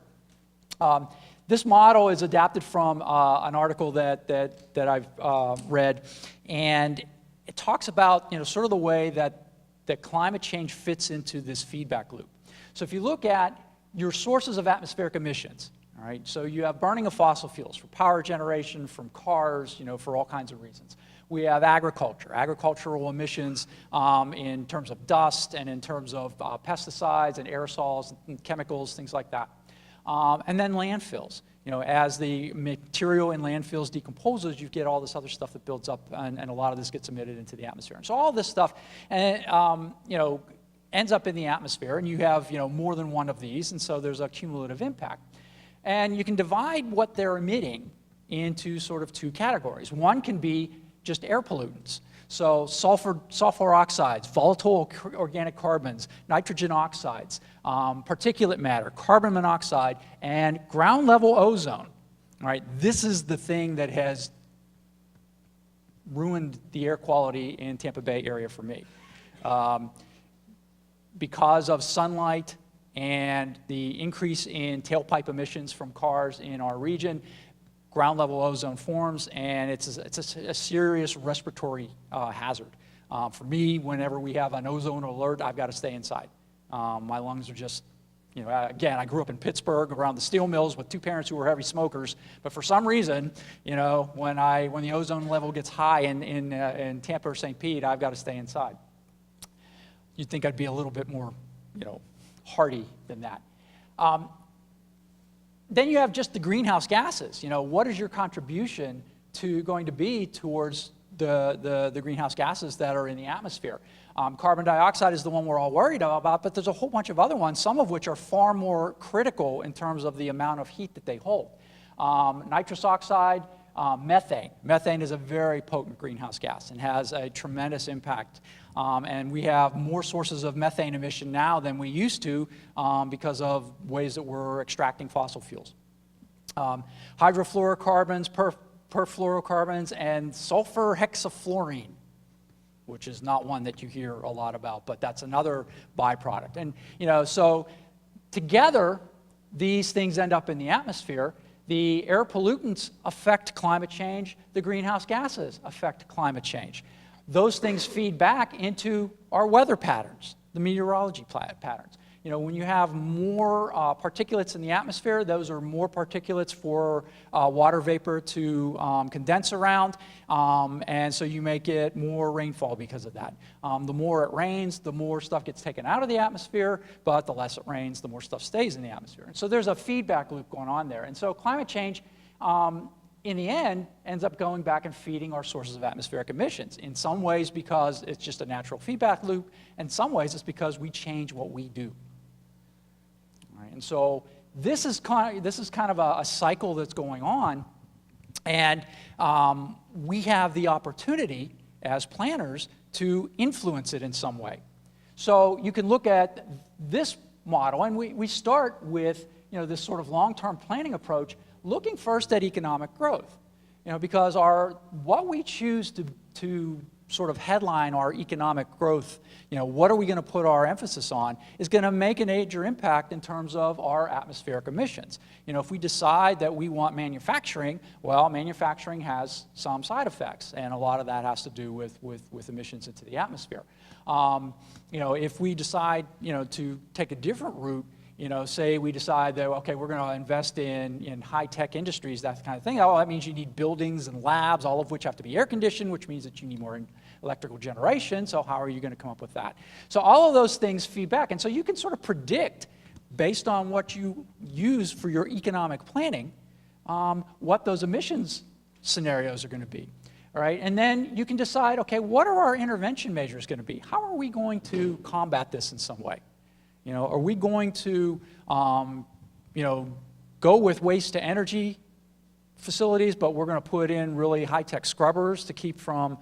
This model is adapted from an article that I've read, and it talks about sort of the way that climate change fits into this feedback loop. So if you look at your sources of atmospheric emissions, all right, so you have burning of fossil fuels for power generation, from cars, for all kinds of reasons. We have agricultural emissions in terms of dust and in terms of pesticides and aerosols and chemicals, things like that. And then landfills. As the material in landfills decomposes, you get all this other stuff that builds up, and a lot of this gets emitted into the atmosphere. And so all this stuff, ends up in the atmosphere, and you have more than one of these, and so there's a cumulative impact. And you can divide what they're emitting into sort of two categories. One can be just air pollutants. So sulfur oxides, volatile organic carbons, nitrogen oxides, particulate matter, carbon monoxide, and ground level ozone. All right, this is the thing that has ruined the air quality in Tampa Bay area for me. Because of sunlight and the increase in tailpipe emissions from cars in our region, ground level ozone forms, and it's a serious respiratory hazard. For me, whenever we have an ozone alert, I've got to stay inside. My lungs are just, again, I grew up in Pittsburgh around the steel mills with two parents who were heavy smokers, but for some reason, when the ozone level gets high in Tampa or St. Pete, I've got to stay inside. You'd think I'd be a little bit more, hardy than that. Then you have just the greenhouse gases. What is your contribution going to be towards the greenhouse gases that are in the atmosphere? Carbon dioxide is the one we're all worried about, but there's a whole bunch of other ones, some of which are far more critical in terms of the amount of heat that they hold. Nitrous oxide, methane. Methane is a very potent greenhouse gas and has a tremendous impact. And we have more sources of methane emission now than we used to because of ways that we're extracting fossil fuels. Hydrofluorocarbons, perfluorocarbons, and sulfur hexafluorine, which is not one that you hear a lot about, but that's another byproduct. And so together, these things end up in the atmosphere. The air pollutants affect climate change. The greenhouse gases affect climate change. Those things feed back into our weather patterns, the meteorology patterns. When you have more particulates in the atmosphere, those are more particulates for water vapor to condense around, and so you may get more rainfall because of that. The more it rains, the more stuff gets taken out of the atmosphere, but the less it rains, the more stuff stays in the atmosphere. And so there's a feedback loop going on there. And so climate change, in the end, ends up going back and feeding our sources of atmospheric emissions. In some ways because it's just a natural feedback loop, in some ways it's because we change what we do. Right, and so this is kind of a cycle that's going on, and we have the opportunity as planners to influence it in some way. So you can look at this model, and we start with this sort of long-term planning approach, looking first at economic growth, because what we choose to sort of headline our economic growth, what are we going to put our emphasis on, is going to make a major impact in terms of our atmospheric emissions. If we decide that we want manufacturing, well, manufacturing has some side effects, and a lot of that has to do with emissions into the atmosphere. If we decide, to take a different route, say we decide that, okay, we're going to invest in high-tech industries, that kind of thing. Oh, that means you need buildings and labs, all of which have to be air-conditioned, which means that you need more electrical generation, so how are you going to come up with that? So all of those things feed back, and so you can sort of predict, based on what you use for your economic planning, what those emissions scenarios are going to be. All right, and then you can decide, okay, what are our intervention measures going to be? How are we going to combat this in some way? Are we going to, go with waste-to-energy facilities, but we're going to put in really high-tech scrubbers to keep from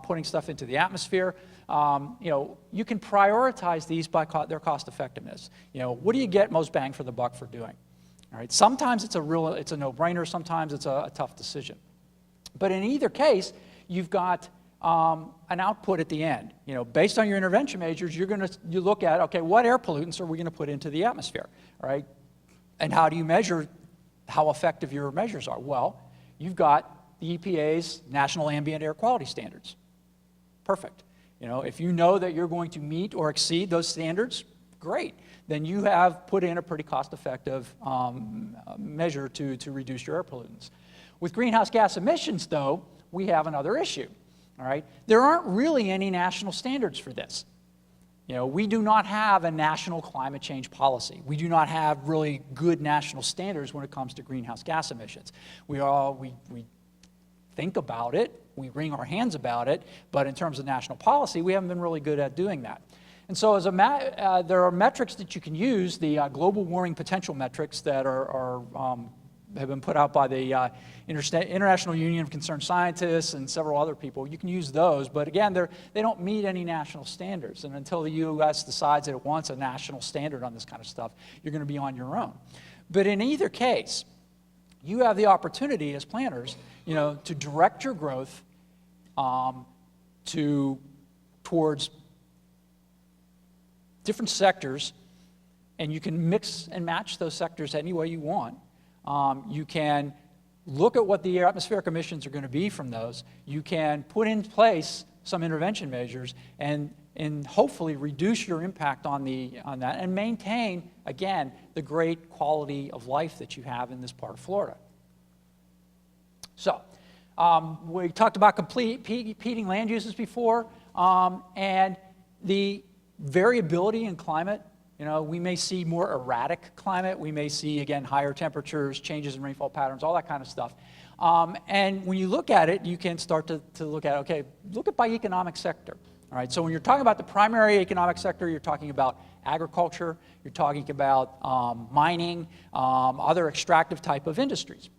putting stuff into the atmosphere? You can prioritize these by their cost-effectiveness. What do you get most bang for the buck for doing? All right. Sometimes it's a no-brainer. Sometimes it's a tough decision. But in either case, you've got an output at the end. Based on your intervention measures, you look at, okay, what air pollutants are we going to put into the atmosphere, all right? And how do you measure how effective your measures are. Well, you've got the EPA's National Ambient Air Quality Standards. Perfect. You know, if you know that you're going to meet or exceed those standards, great. Then you have put in a pretty cost-effective measure to reduce your air pollutants. With greenhouse gas emissions, though, we have another issue. All right? There aren't really any national standards for this. You know, we do not have a national climate change policy. We do not have really good national standards when it comes to greenhouse gas emissions. We think about it, we wring our hands about it, but in terms of national policy, we haven't been really good at doing that. And so there are metrics that you can use, the global warming potential metrics that have been put out by the International Union of Concerned Scientists and several other people. You can use those, but again, they don't meet any national standards. And until the U.S. decides that it wants a national standard on this kind of stuff, you're going to be on your own. But in either case, you have the opportunity as planners, you know, to direct your growth towards different sectors, and you can mix and match those sectors any way you want. You can look at what the atmospheric emissions are going to be from those. You can put in place some intervention measures and hopefully reduce your impact on that and maintain, again, the great quality of life that you have in this part of Florida. So, we talked about competing land uses before, and the variability in climate. You know, we may see more erratic climate. We may see, again, higher temperatures, changes in rainfall patterns, all that kind of stuff. And when you look at it, you can start to look at, okay, look at by economic sector. All right, so when you're talking about the primary economic sector, you're talking about agriculture, you're talking about mining, other extractive type of industries.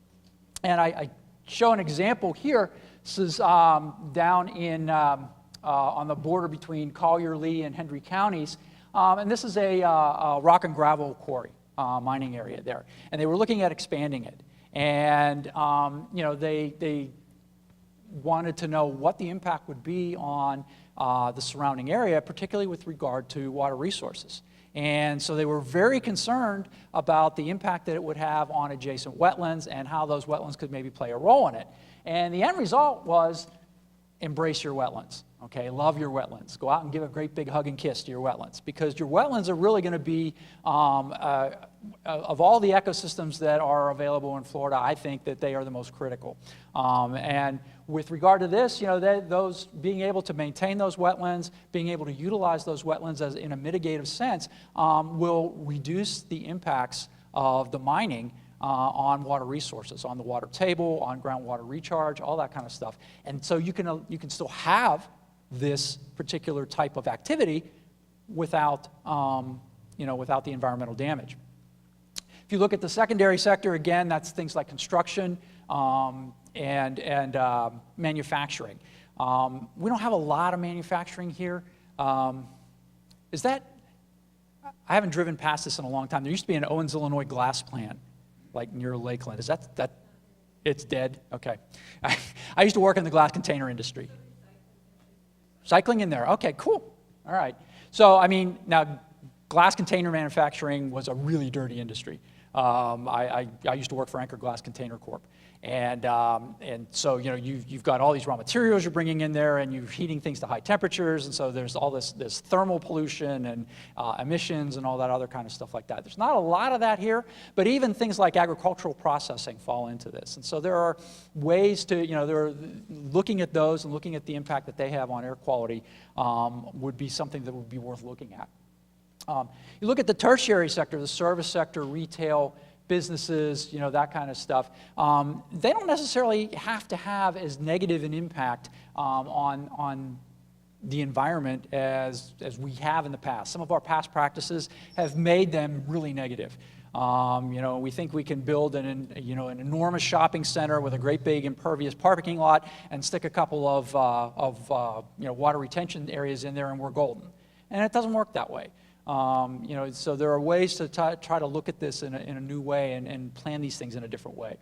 And I show an example here. This is down in on the border between Collier, Lee, and Hendry counties. And this is a rock and gravel quarry mining area there. And they were looking at expanding it. And you know, they wanted to know what the impact would be on the surrounding area, particularly with regard to water resources. And so they were very concerned about the impact that it would have on adjacent wetlands and how those wetlands could maybe play a role in it. And the end result was embrace your wetlands. Okay, love your wetlands. Go out and give a great big hug and kiss to your wetlands, because your wetlands are really going to be, of all the ecosystems that are available in Florida, I think that they are the most critical. And with regard to this, you know, those being able to maintain those wetlands, being able to utilize those wetlands as in a mitigative sense, will reduce the impacts of the mining on water resources, on the water table, on groundwater recharge, all that kind of stuff. And so you can still have this particular type of activity without, without the environmental damage. If you look at the secondary sector, again, that's things like construction and manufacturing. We don't have a lot of manufacturing here. I haven't driven past this in a long time. There used to be an Owens, Illinois glass plant, like near Lakeland. Is that it's dead? Okay. I used to work in the glass container industry. Cycling in there. Okay, cool. All right. So, I mean, now, glass container manufacturing was a really dirty industry. I used to work for Anchor Glass Container Corp. And so, you know, you've got all these raw materials you're bringing in there, and you're heating things to high temperatures, and so there's all this thermal pollution and emissions and all that other kind of stuff like that. There's not a lot of that here, but even things like agricultural processing fall into this. And so there are ways to, you know, looking at those and looking at the impact that they have on air quality would be something that would be worth looking at. You look at the tertiary sector, the service sector, retail, businesses, you know, that kind of stuff. They don't necessarily have to have as negative an impact on the environment as we have in the past. Some of our past practices have made them really negative. You know, we think we can build an enormous shopping center with a great big impervious parking lot and stick a couple of water retention areas in there, and we're golden. And it doesn't work that way. You know, so there are ways to try to look at this in a new way and plan these things in a different way.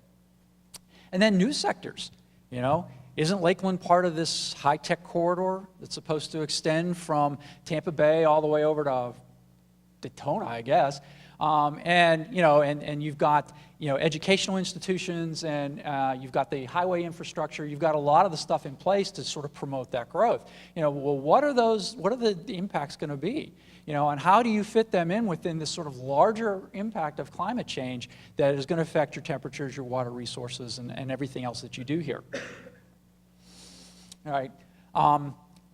And then new sectors, you know. Isn't Lakeland part of this high-tech corridor that's supposed to extend from Tampa Bay all the way over to Daytona, I guess? And you've got, educational institutions, and you've got the highway infrastructure. You've got a lot of the stuff in place to sort of promote that growth. Well, what are the impacts going to be? And how do you fit them in within this sort of larger impact of climate change that is going to affect your temperatures, your water resources, and everything else that you do here? All right.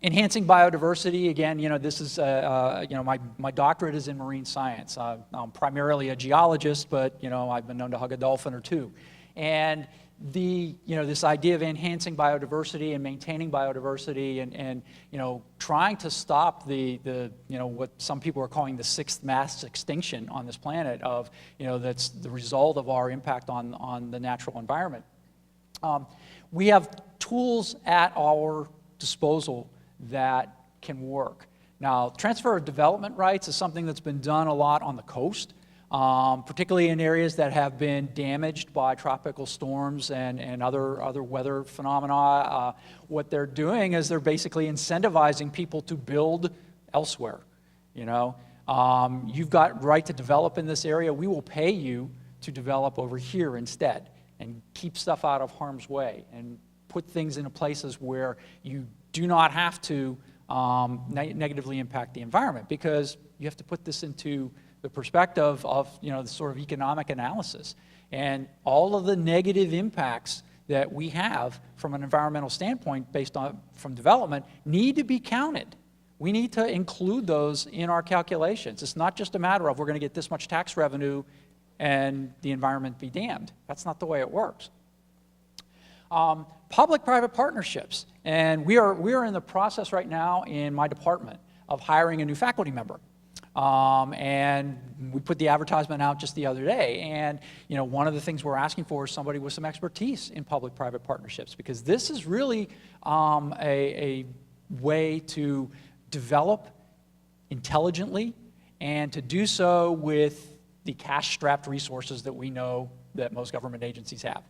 Enhancing biodiversity, again, this is, my doctorate is in marine science. I'm primarily a geologist, but, I've been known to hug a dolphin or two. And this idea of enhancing biodiversity and maintaining biodiversity and trying to stop the what some people are calling the sixth mass extinction on this planet of, that's the result of our impact on the natural environment. We have tools at our disposal that can work. Now, transfer of development rights is something that's been done a lot on the coast, particularly in areas that have been damaged by tropical storms and other weather phenomena. What they're doing is they're basically incentivizing people to build elsewhere. You've got right to develop in this area. We will pay you to develop over here instead and keep stuff out of harm's way and put things into places where you do not have to negatively impact the environment, because you have to put this into the perspective of the sort of economic analysis. And all of the negative impacts that we have from an environmental standpoint from development need to be counted. We need to include those in our calculations. It's not just a matter of we're going to get this much tax revenue and the environment be damned. That's not the way it works. Public-private partnerships, and we are in the process right now in my department of hiring a new faculty member. And we put the advertisement out just the other day, and one of the things we're asking for is somebody with some expertise in public-private partnerships, because this is really a way to develop intelligently and to do so with the cash-strapped resources that we know that most government agencies have.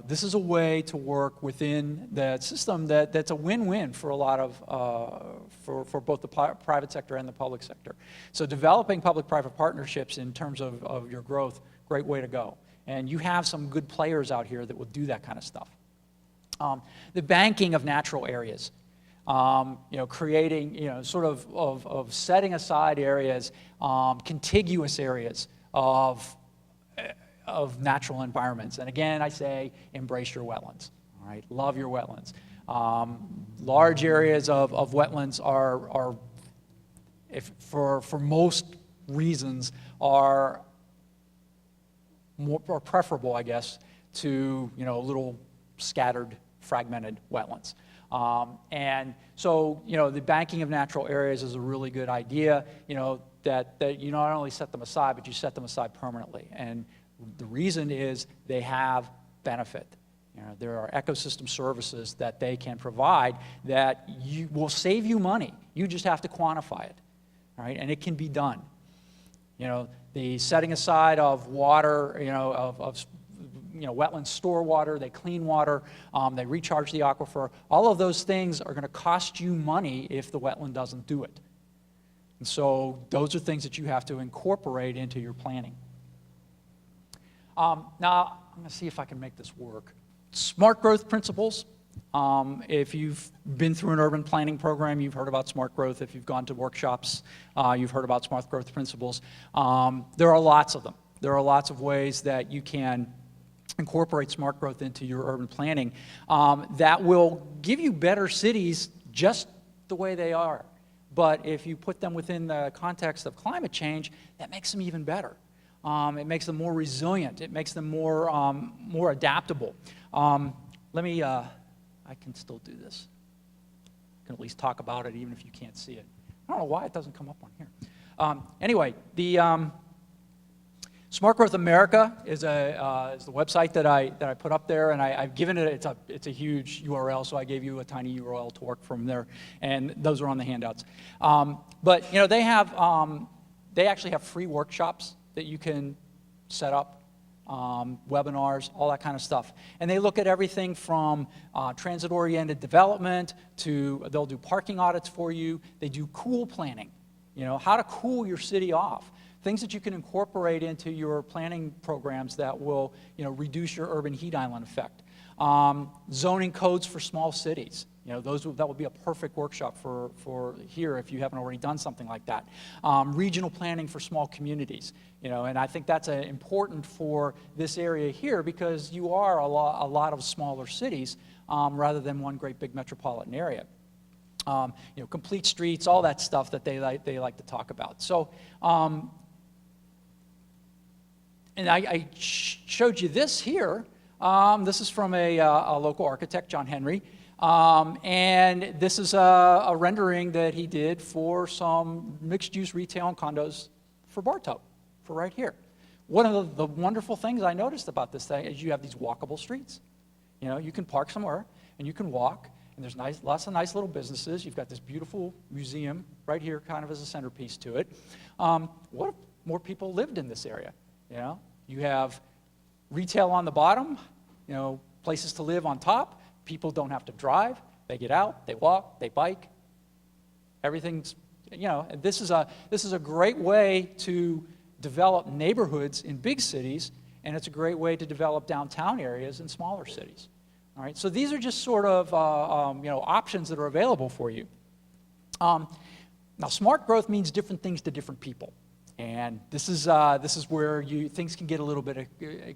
This is a way to work within that system that's a win-win for a lot of, for both the private sector and the public sector. So developing public-private partnerships in terms of your growth, great way to go. And you have some good players out here that will do that kind of stuff. The banking of natural areas. Creating, sort of setting aside areas, contiguous areas of natural environments. And again, I say, embrace your wetlands, all right? Love your wetlands. Large areas of wetlands are for most reasons, are preferable, I guess, to, little scattered, fragmented wetlands. And so, the banking of natural areas is a really good idea, that you not only set them aside, but you set them aside permanently. And the reason is they have benefit. There are ecosystem services that they can provide that will save you money. You just have to quantify it, all right? And it can be done. The setting aside of water, wetlands store water, they clean water, they recharge the aquifer. All of those things are going to cost you money if the wetland doesn't do it. And so those are things that you have to incorporate into your planning. Now, I'm going to see if I can make this work. Smart growth principles. If you've been through an urban planning program, you've heard about smart growth. If you've gone to workshops, you've heard about smart growth principles. There are lots of them. There are lots of ways that you can incorporate smart growth into your urban planning that will give you better cities just the way they are. But if you put them within the context of climate change, that makes them even better. It makes them more resilient. It makes them more adaptable. I can still do this. I can at least talk about it even if you can't see it. I don't know why it doesn't come up on here. Anyway, the Smart Growth America is the website that I put up there, and I've given it, it's a huge URL, so I gave you a tiny URL to work from there, and those are on the handouts. But they actually have free workshops that you can set up, webinars, all that kind of stuff. And they look at everything from transit-oriented development to, they'll do parking audits for you. They do cool planning, how to cool your city off, things that you can incorporate into your planning programs that will, reduce your urban heat island effect. Zoning codes for small cities. That would be a perfect workshop for here if you haven't already done something like that. Regional planning for small communities, and I think that's important for this area here because you are a lot of smaller cities rather than one great big metropolitan area. Complete streets, all that stuff that they like to talk about. So, and I showed you this here. This is from a local architect, John Henry. And this is a rendering that he did for some mixed-use retail and condos for Bartow, for right here. One of the wonderful things I noticed about this thing is you have these walkable streets. You can park somewhere, and you can walk, and there's lots of nice little businesses. You've got this beautiful museum right here kind of as a centerpiece to it. What if more people lived in this area? You have retail on the bottom, places to live on top. People don't have to drive. They get out, they walk, they bike. Everything's, this is a great way to develop neighborhoods in big cities, and it's a great way to develop downtown areas in smaller cities. All right, so these are just sort of options that are available for you. Now, smart growth means different things to different people. And this is where things can get a little bit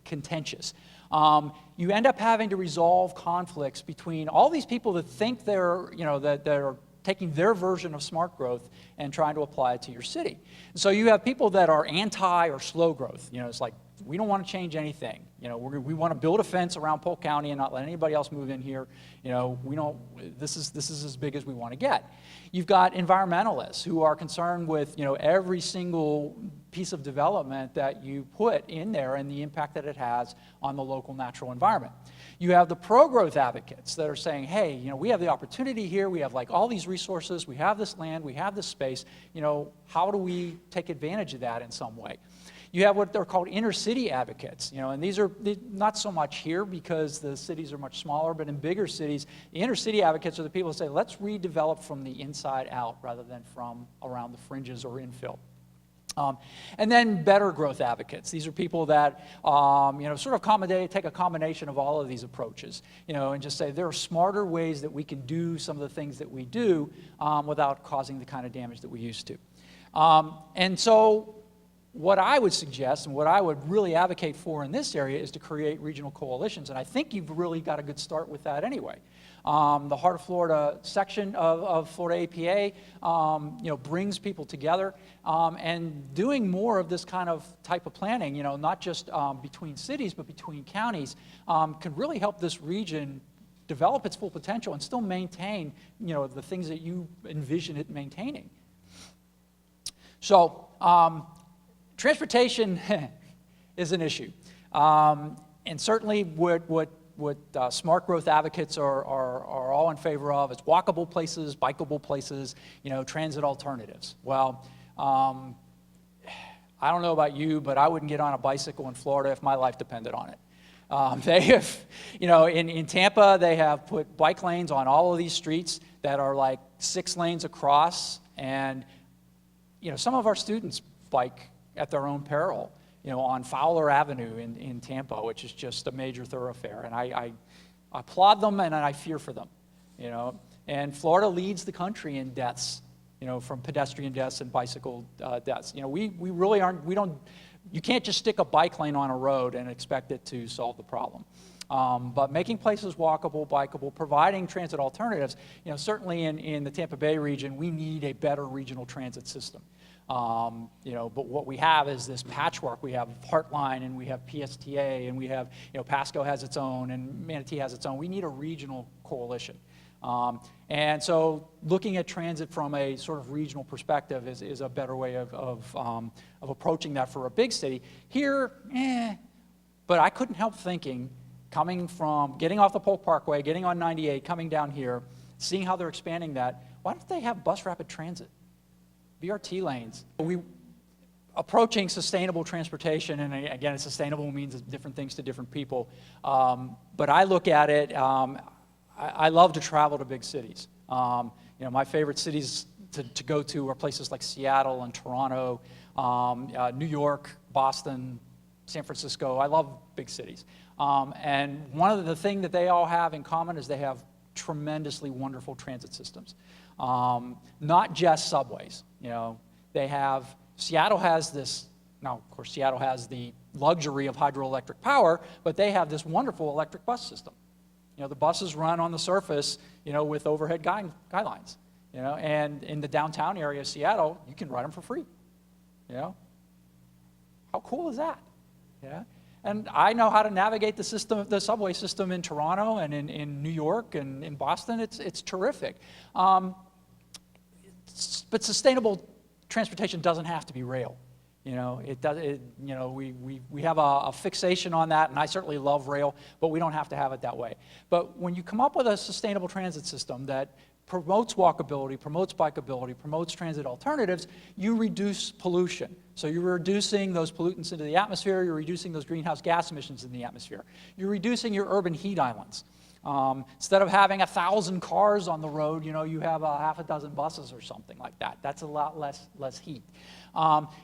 contentious. You end up having to resolve conflicts between all these people that think that they're taking their version of smart growth and trying to apply it to your city. So you have people that are anti or slow growth. It's like, we don't want to change anything. We want to build a fence around Polk County and not let anybody else move in here. This is as big as we want to get. You've got environmentalists who are concerned with, every single piece of development that you put in there and the impact that it has on the local natural environment. You have the pro-growth advocates that are saying, hey, we have the opportunity here, we have like all these resources, we have this land, we have this space, how do we take advantage of that in some way? You have what they're called inner city advocates, and these are not so much here because the cities are much smaller, but in bigger cities, the inner city advocates are the people who say, let's redevelop from the inside out rather than from around the fringes or infill. And then better growth advocates. These are people that, sort of take a combination of all of these approaches, and just say there are smarter ways that we can do some of the things that we do without causing the kind of damage that we used to. And so what I would suggest and what I would really advocate for in this area is to create regional coalitions, and I think you've really got a good start with that anyway. The Heart of Florida section of Florida APA, brings people together, and doing more of this kind of type of planning, not just between cities but between counties, can really help this region develop its full potential and still maintain, the things that you envision it maintaining. So, transportation is an issue, and certainly what smart growth advocates are all in favor of is walkable places, bikeable places, transit alternatives. Well, I don't know about you, but I wouldn't get on a bicycle in Florida if my life depended on it. They have, in Tampa, they have put bike lanes on all of these streets that are like 6 lanes across, and some of our students bike at their own peril, on Fowler Avenue in Tampa, which is just a major thoroughfare. And I applaud them and I fear for them, And Florida leads the country in deaths, from pedestrian deaths and bicycle deaths. We really aren't, you can't just stick a bike lane on a road and expect it to solve the problem. But making places walkable, bikeable, providing transit alternatives, certainly in the Tampa Bay region, we need a better regional transit system. But what we have is this patchwork. We have Heartline, and we have PSTA, and we have, Pasco has its own, and Manatee has its own. We need a regional coalition. And so looking at transit from a sort of regional perspective is a better way of approaching that for a big city. Here, but I couldn't help thinking, getting off the Polk Parkway, getting on 98, coming down here, seeing how they're expanding that, why don't they have bus rapid transit? BRT lanes. Approaching sustainable transportation, and again, sustainable means different things to different people. But I look at it, I love to travel to big cities. My favorite cities to go to are places like Seattle and Toronto, New York, Boston, San Francisco. I love big cities. And one of the things that they all have in common is they have tremendously wonderful transit systems. Not just subways, Seattle has this, now of course Seattle has the luxury of hydroelectric power, but they have this wonderful electric bus system. The buses run on the surface, with overhead guidelines, and in the downtown area of Seattle, you can ride them for free, How cool is that? Yeah. And I know how to navigate the subway system in Toronto and in New York and in Boston. It's terrific. But sustainable transportation doesn't have to be rail. We have a fixation on that, and I certainly love rail, but we don't have to have it that way. But when you come up with a sustainable transit system that promotes walkability, promotes bikeability, promotes transit alternatives, you reduce pollution. So you're reducing those pollutants into the atmosphere, you're reducing those greenhouse gas emissions in the atmosphere. You're reducing your urban heat islands. Instead of having 1,000 cars on the road, you have half a dozen buses or something like that. That's a lot less heat.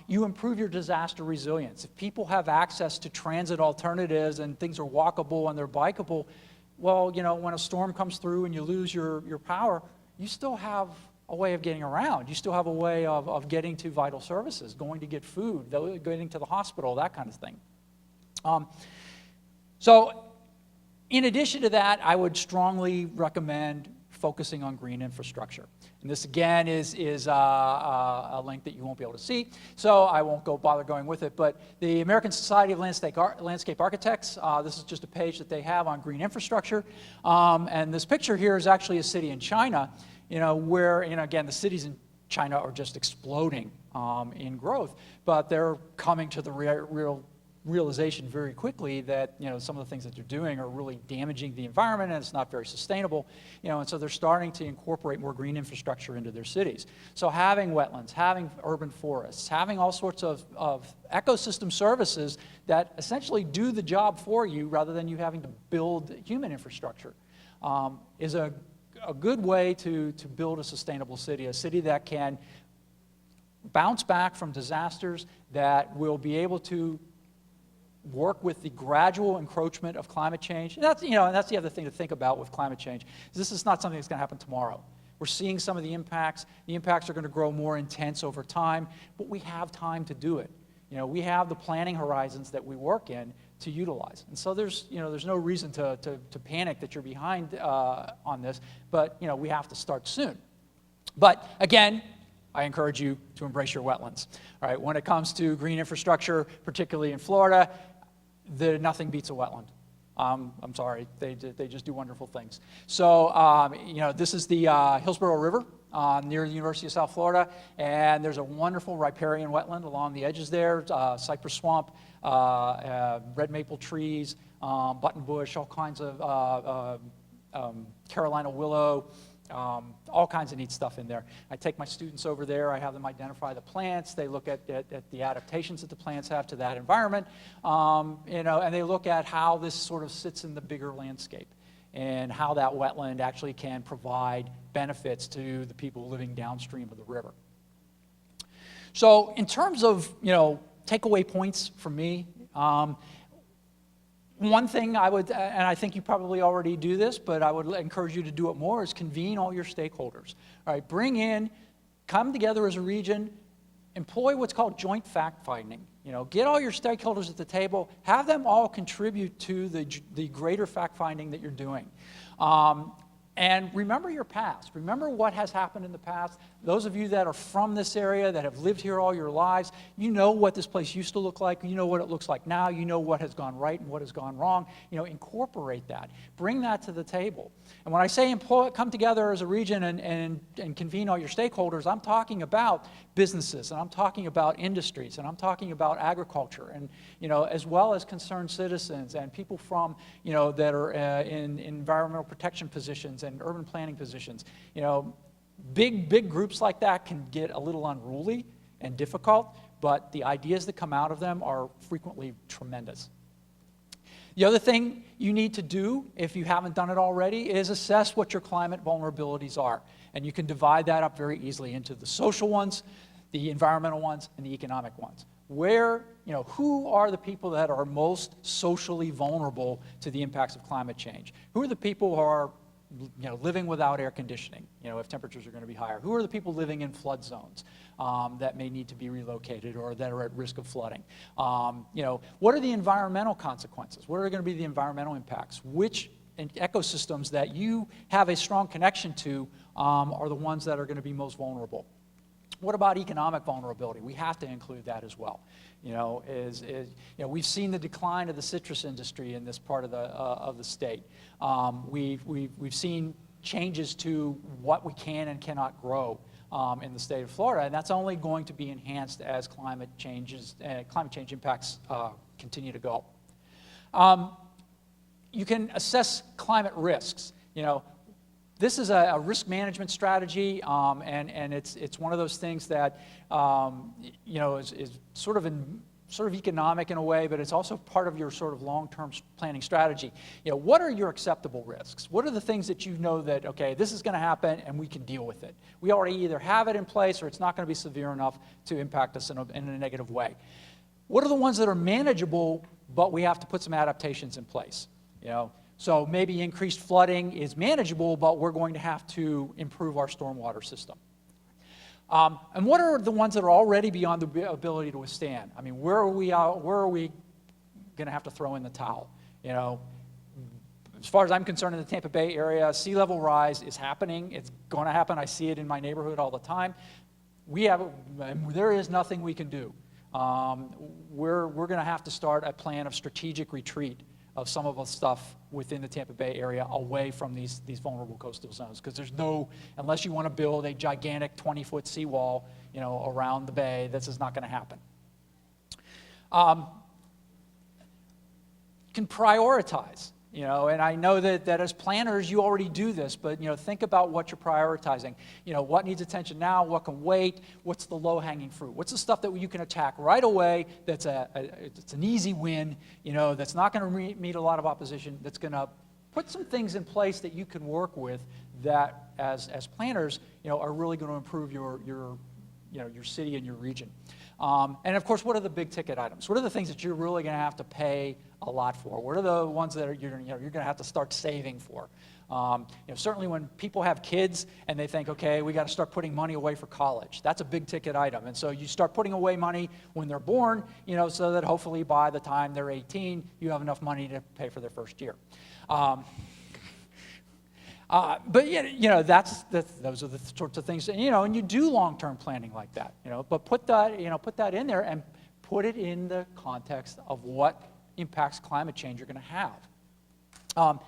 You improve your disaster resilience. If people have access to transit alternatives and things are walkable and they're bikeable, well, when a storm comes through and you lose your power, you still have a way of getting around. You still have a way of getting to vital services, going to get food, getting to the hospital, that kind of thing. So in addition to that, I would strongly recommend focusing on green infrastructure. And this, again, is a link that you won't be able to see, so I won't bother going with it. But the American Society of Landscape Architects, this is just a page that they have on green infrastructure. And this picture here is actually a city in China, where, again, the cities in China are just exploding in growth, but they're coming to the realization very quickly that some of the things that they're doing are really damaging the environment and it's not very sustainable, and so they're starting to incorporate more green infrastructure into their cities. So having wetlands, having urban forests, having all sorts of ecosystem services that essentially do the job for you rather than you having to build human infrastructure is a good way to build a sustainable city, a city that can bounce back from disasters, that will be able to work with the gradual encroachment of climate change. And that's, and that's the other thing to think about with climate change. This is not something that's going to happen tomorrow. We're seeing some of the impacts. The impacts are going to grow more intense over time, but we have time to do it. We have the planning horizons that we work in to utilize. And so there's no reason to panic that you're behind on this, but, we have to start soon. But again, I encourage you to embrace your wetlands. All right, when it comes to green infrastructure, particularly in Florida, nothing beats a wetland. I'm sorry, they just do wonderful things. So, this is the Hillsborough River near the University of South Florida, and there's a wonderful riparian wetland along the edges there, cypress swamp, red maple trees, buttonbush, all kinds of Carolina willow, all kinds of neat stuff in there. I take my students over there, I have them identify the plants, they look at the adaptations that the plants have to that environment, and they look at how this sort of sits in the bigger landscape and how that wetland actually can provide benefits to the people living downstream of the river. So in terms of, takeaway points from me, one thing I would, and I think you probably already do this, but I would encourage you to do it more, is convene all your stakeholders. All right, come together as a region, employ what's called joint fact-finding. Get all your stakeholders at the table, have them all contribute to the greater fact-finding that you're doing. And remember your past. Remember what has happened in the past. Those of you that are from this area, that have lived here all your lives, you know what this place used to look like. You know what it looks like now. You know what has gone right and what has gone wrong. Incorporate that. Bring that to the table. And when I say come together as a region and convene all your stakeholders, I'm talking about businesses, and I'm talking about industries, and I'm talking about agriculture, and as well as concerned citizens and people from that are in environmental protection positions and urban planning positions. Big groups like that can get a little unruly and difficult, but the ideas that come out of them are frequently tremendous. The other thing you need to do, if you haven't done it already, is assess what your climate vulnerabilities are. And you can divide that up very easily into the social ones, the environmental ones, and the economic ones. Where, who are the people that are most socially vulnerable to the impacts of climate change? Who are the people who are living without air conditioning, if temperatures are going to be higher? Who are the people living in flood zones that may need to be relocated or that are at risk of flooding? What are the environmental consequences? What are going to be the environmental impacts? Which ecosystems that you have a strong connection to are the ones that are going to be most vulnerable? What about economic vulnerability? We have to include that as well. We've seen the decline of the citrus industry in this part of the state. We've seen changes to what we can and cannot grow in the state of Florida, and that's only going to be enhanced as climate change impacts continue to go. You can assess climate risks. This is a risk management strategy, and it's one of those things that is sort of economic in a way, but it's also part of your sort of long-term planning strategy. What are your acceptable risks? What are the things that you know that, okay, this is going to happen and we can deal with it? We already either have it in place or it's not going to be severe enough to impact us in a negative way. What are the ones that are manageable, but we have to put some adaptations in place? So maybe increased flooding is manageable, but we're going to have to improve our stormwater system. And what are the ones that are already beyond the ability to withstand? I mean, where are we going to have to throw in the towel? As far as I'm concerned, in the Tampa Bay area, sea level rise is happening. It's going to happen. I see it in my neighborhood all the time. There is nothing we can do. We're going to have to start a plan of strategic retreat of some of the stuff within the Tampa Bay area away from these vulnerable coastal zones, because unless you want to build a gigantic 20-foot seawall, around the bay, this is not going to happen. Can prioritize, and I know that as planners you already do this, but think about what you're prioritizing. What needs attention now, what can wait, what's the low-hanging fruit, what's the stuff that you can attack right away that's it's an easy win, that's not going to meet a lot of opposition, that's going to put some things in place that you can work with that as planners are really going to improve your city and your region. And of course, what are the big ticket items? What are the things that you're really going to have to pay a lot for? What are the ones that you're going to have to start saving for? Certainly when people have kids and they think, okay, we got to start putting money away for college. That's a big ticket item. And so you start putting away money when they're born, so that hopefully by the time they're 18, you have enough money to pay for their first year. But those are the sorts of things, and you do long-term planning like that, but put that in there and put it in the context of what impacts climate change you're going to have.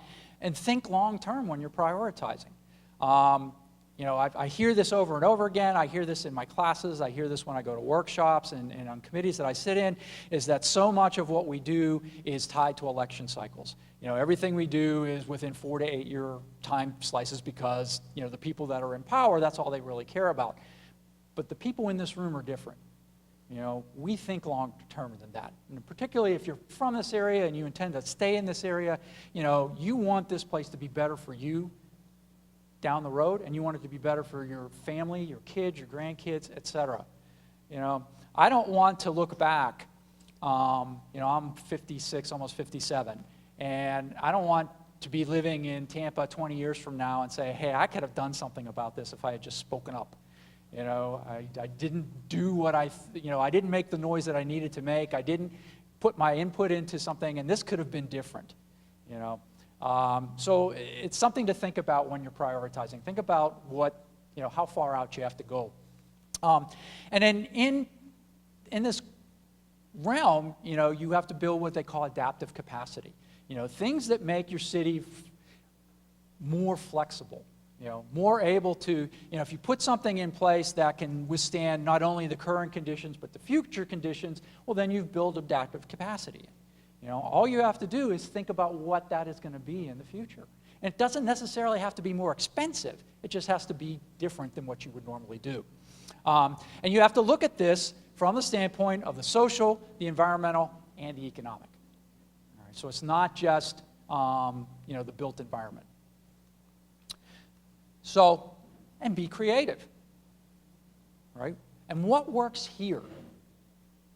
And think long-term when you're prioritizing. I hear this over and over again. I hear this in my classes. I hear this when I go to workshops and on committees that I sit in, is that so much of what we do is tied to election cycles. Everything we do is within 4 to 8 year time slices because, the people that are in power, that's all they really care about. But the people in this room are different. We think long-term than that. And particularly if you're from this area and you intend to stay in this area, you want this place to be better for you down the road, and you want it to be better for your family, your kids, your grandkids, etc. I don't want to look back. I'm 56, almost 57, and I don't want to be living in Tampa 20 years from now and say, hey, I could have done something about this if I had just spoken up. I didn't do what I didn't make the noise that I needed to make. I didn't put my input into something, and this could have been different. So it's something to think about when you're prioritizing. Think about how far out you have to go. And then in this realm, you have to build what they call adaptive capacity. Things that make your city more flexible. More able to, if you put something in place that can withstand not only the current conditions but the future conditions, well, then you've built adaptive capacity. All you have to do is think about what that is going to be in the future. And it doesn't necessarily have to be more expensive. It just has to be different than what you would normally do. And you have to look at this from the standpoint of the social, the environmental, and the economic. All right, so it's not just the built environment. So and be creative, right? And what works here?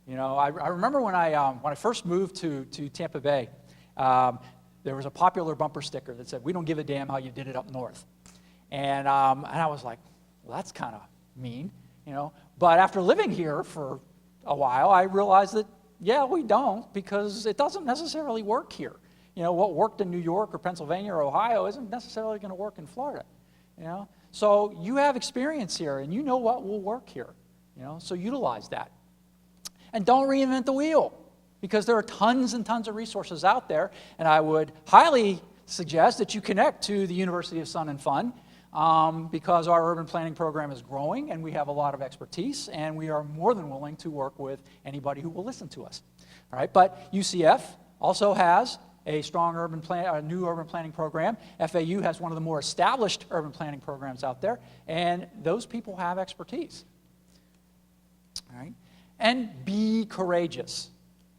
You know, I remember when I first moved to Tampa Bay, there was a popular bumper sticker that said, "We don't give a damn how you did it up north." And I was like, well, that's kind of mean, you know. But after living here for a while, I realized that, yeah, we don't, because it doesn't necessarily work here. You know, what worked in New York or Pennsylvania or Ohio isn't necessarily going to work in Florida, you know. So you have experience here, and you know what will work here, you know, so utilize that. And don't reinvent the wheel, because there are tons and tons of resources out there, and I would highly suggest that you connect to the University of Sun and Fun, because our urban planning program is growing, and we have a lot of expertise, and we are more than willing to work with anybody who will listen to us. All right, but UCF also has a strong new urban planning program. FAU has one of the more established urban planning programs out there, and those people have expertise. All right, and be courageous.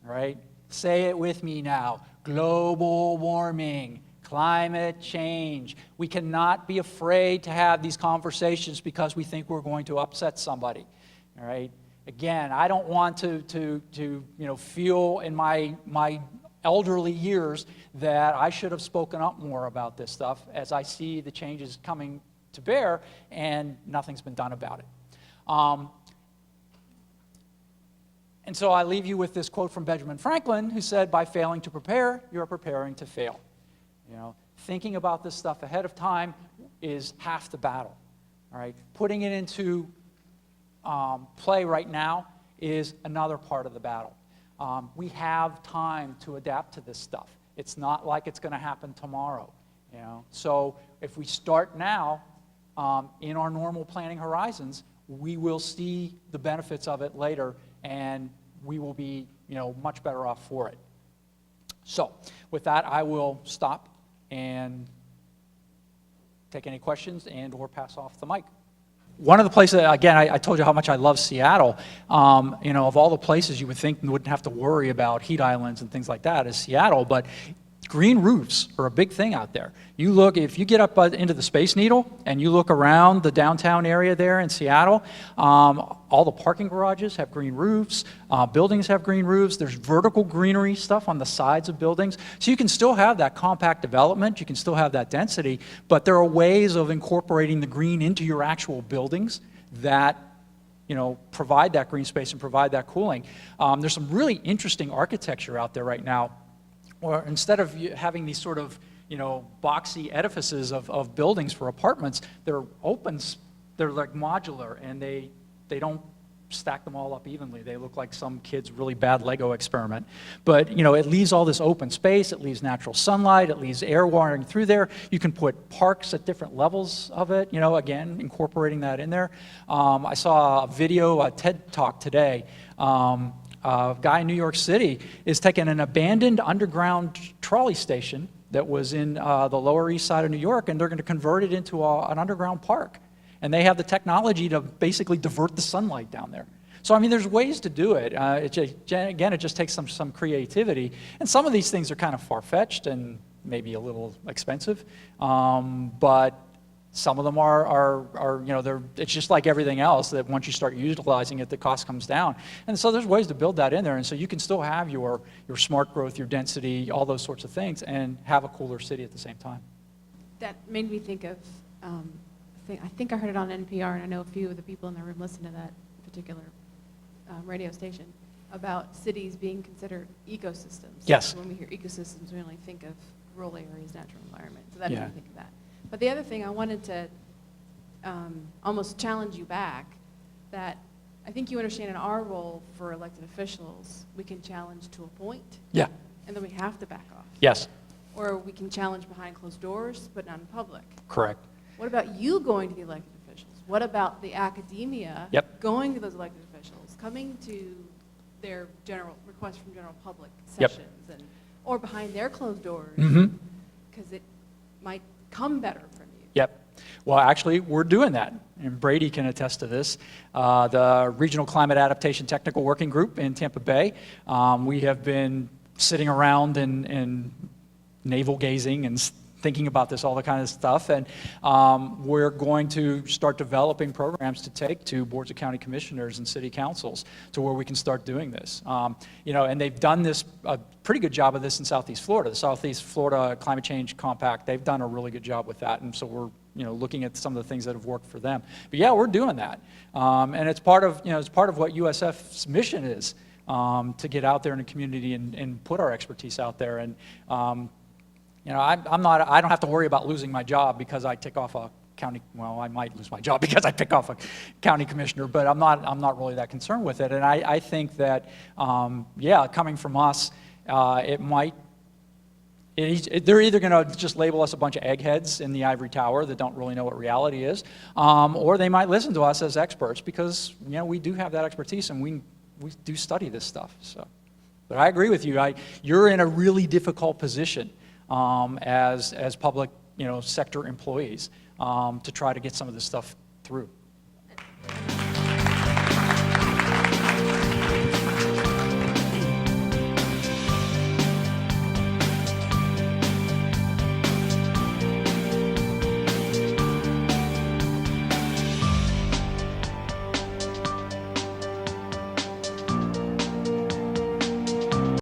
All right, say it with me now: global warming, climate change. We cannot be afraid to have these conversations because we think we're going to upset somebody. All right. Again, I don't want to feel in my elderly years that I should have spoken up more about this stuff, as I see the changes coming to bear and nothing's been done about it. And so I leave you with this quote from Benjamin Franklin, who said, "By failing to prepare, you're preparing to fail." You know, thinking about this stuff ahead of time is half the battle. All right, putting it into play right now is another part of the battle. We have time to adapt to this stuff. It's not like it's going to happen tomorrow. You know, so if we start now in our normal planning horizons, we will see the benefits of it later, and we will be, much better off for it. So, with that, I will stop and take any questions and or pass off the mic. One of the places, again, I told you how much I love Seattle. Of all the places you would think you wouldn't have to worry about heat islands and things like that is Seattle, but green roofs are a big thing out there. If you get up into the Space Needle and you look around the downtown area there in Seattle, all the parking garages have green roofs, buildings have green roofs, there's vertical greenery stuff on the sides of buildings. So you can still have that compact development, you can still have that density, but there are ways of incorporating the green into your actual buildings that provide that green space and provide that cooling. There's some really interesting architecture out there right now, or instead of having these sort of, boxy edifices of buildings for apartments, they're open, they're like modular, and they don't stack them all up evenly. They look like some kid's really bad Lego experiment. But, it leaves all this open space, it leaves natural sunlight, it leaves air wandering through there. You can put parks at different levels of it, again, incorporating that in there. I saw a video, a TED Talk today. A guy in New York City is taking an abandoned underground trolley station that was in the Lower East Side of New York, and they're going to convert it into an underground park. And they have the technology to basically divert the sunlight down there. So, there's ways to do it. It just takes some creativity. And some of these things are kind of far-fetched and maybe a little expensive. But some of them it's just like everything else, that once you start utilizing it, the cost comes down. And so there's ways to build that in there. And so you can still have your smart growth, your density, all those sorts of things, and have a cooler city at the same time. That made me think of, I think I heard it on NPR, and I know a few of the people in the room listen to that particular radio station, about cities being considered ecosystems. Yes. So when we hear ecosystems, we only think of rural areas, natural environment. So that made me think of that. But the other thing, I wanted to almost challenge you back, that I think you understand in our role for elected officials, we can challenge to a point. Yeah. And then we have to back off. Yes. Or we can challenge behind closed doors, but not in public. Correct. What about you going to the elected officials? What about the academia going to those elected officials, coming to their requests from general public sessions, or behind their closed doors? Because it might come better from you. Yep. Well, actually, we're doing that, and Brady can attest to this. The Regional Climate Adaptation Technical Working Group in Tampa Bay, we have been sitting around and navel-gazing and thinking about this, all the kind of stuff, and we're going to start developing programs to take to boards of county commissioners and city councils to where we can start doing this. And they've done this, a pretty good job of this in Southeast Florida. The Southeast Florida Climate Change Compact, they've done a really good job with that, and so we're looking at some of the things that have worked for them. But yeah, we're doing that, and it's part of what USF's mission is, to get out there in the community and put our expertise out there. And I don't have to worry about losing my job because I tick off a county. Well, I might lose my job because I pick off a county commissioner, but I'm not really that concerned with it. And I think that coming from us, they're either going to just label us a bunch of eggheads in the ivory tower that don't really know what reality is, or they might listen to us as experts because we do have that expertise and we do study this stuff. So, but I agree with you. You're in a really difficult position as public sector employees to try to get some of this stuff through.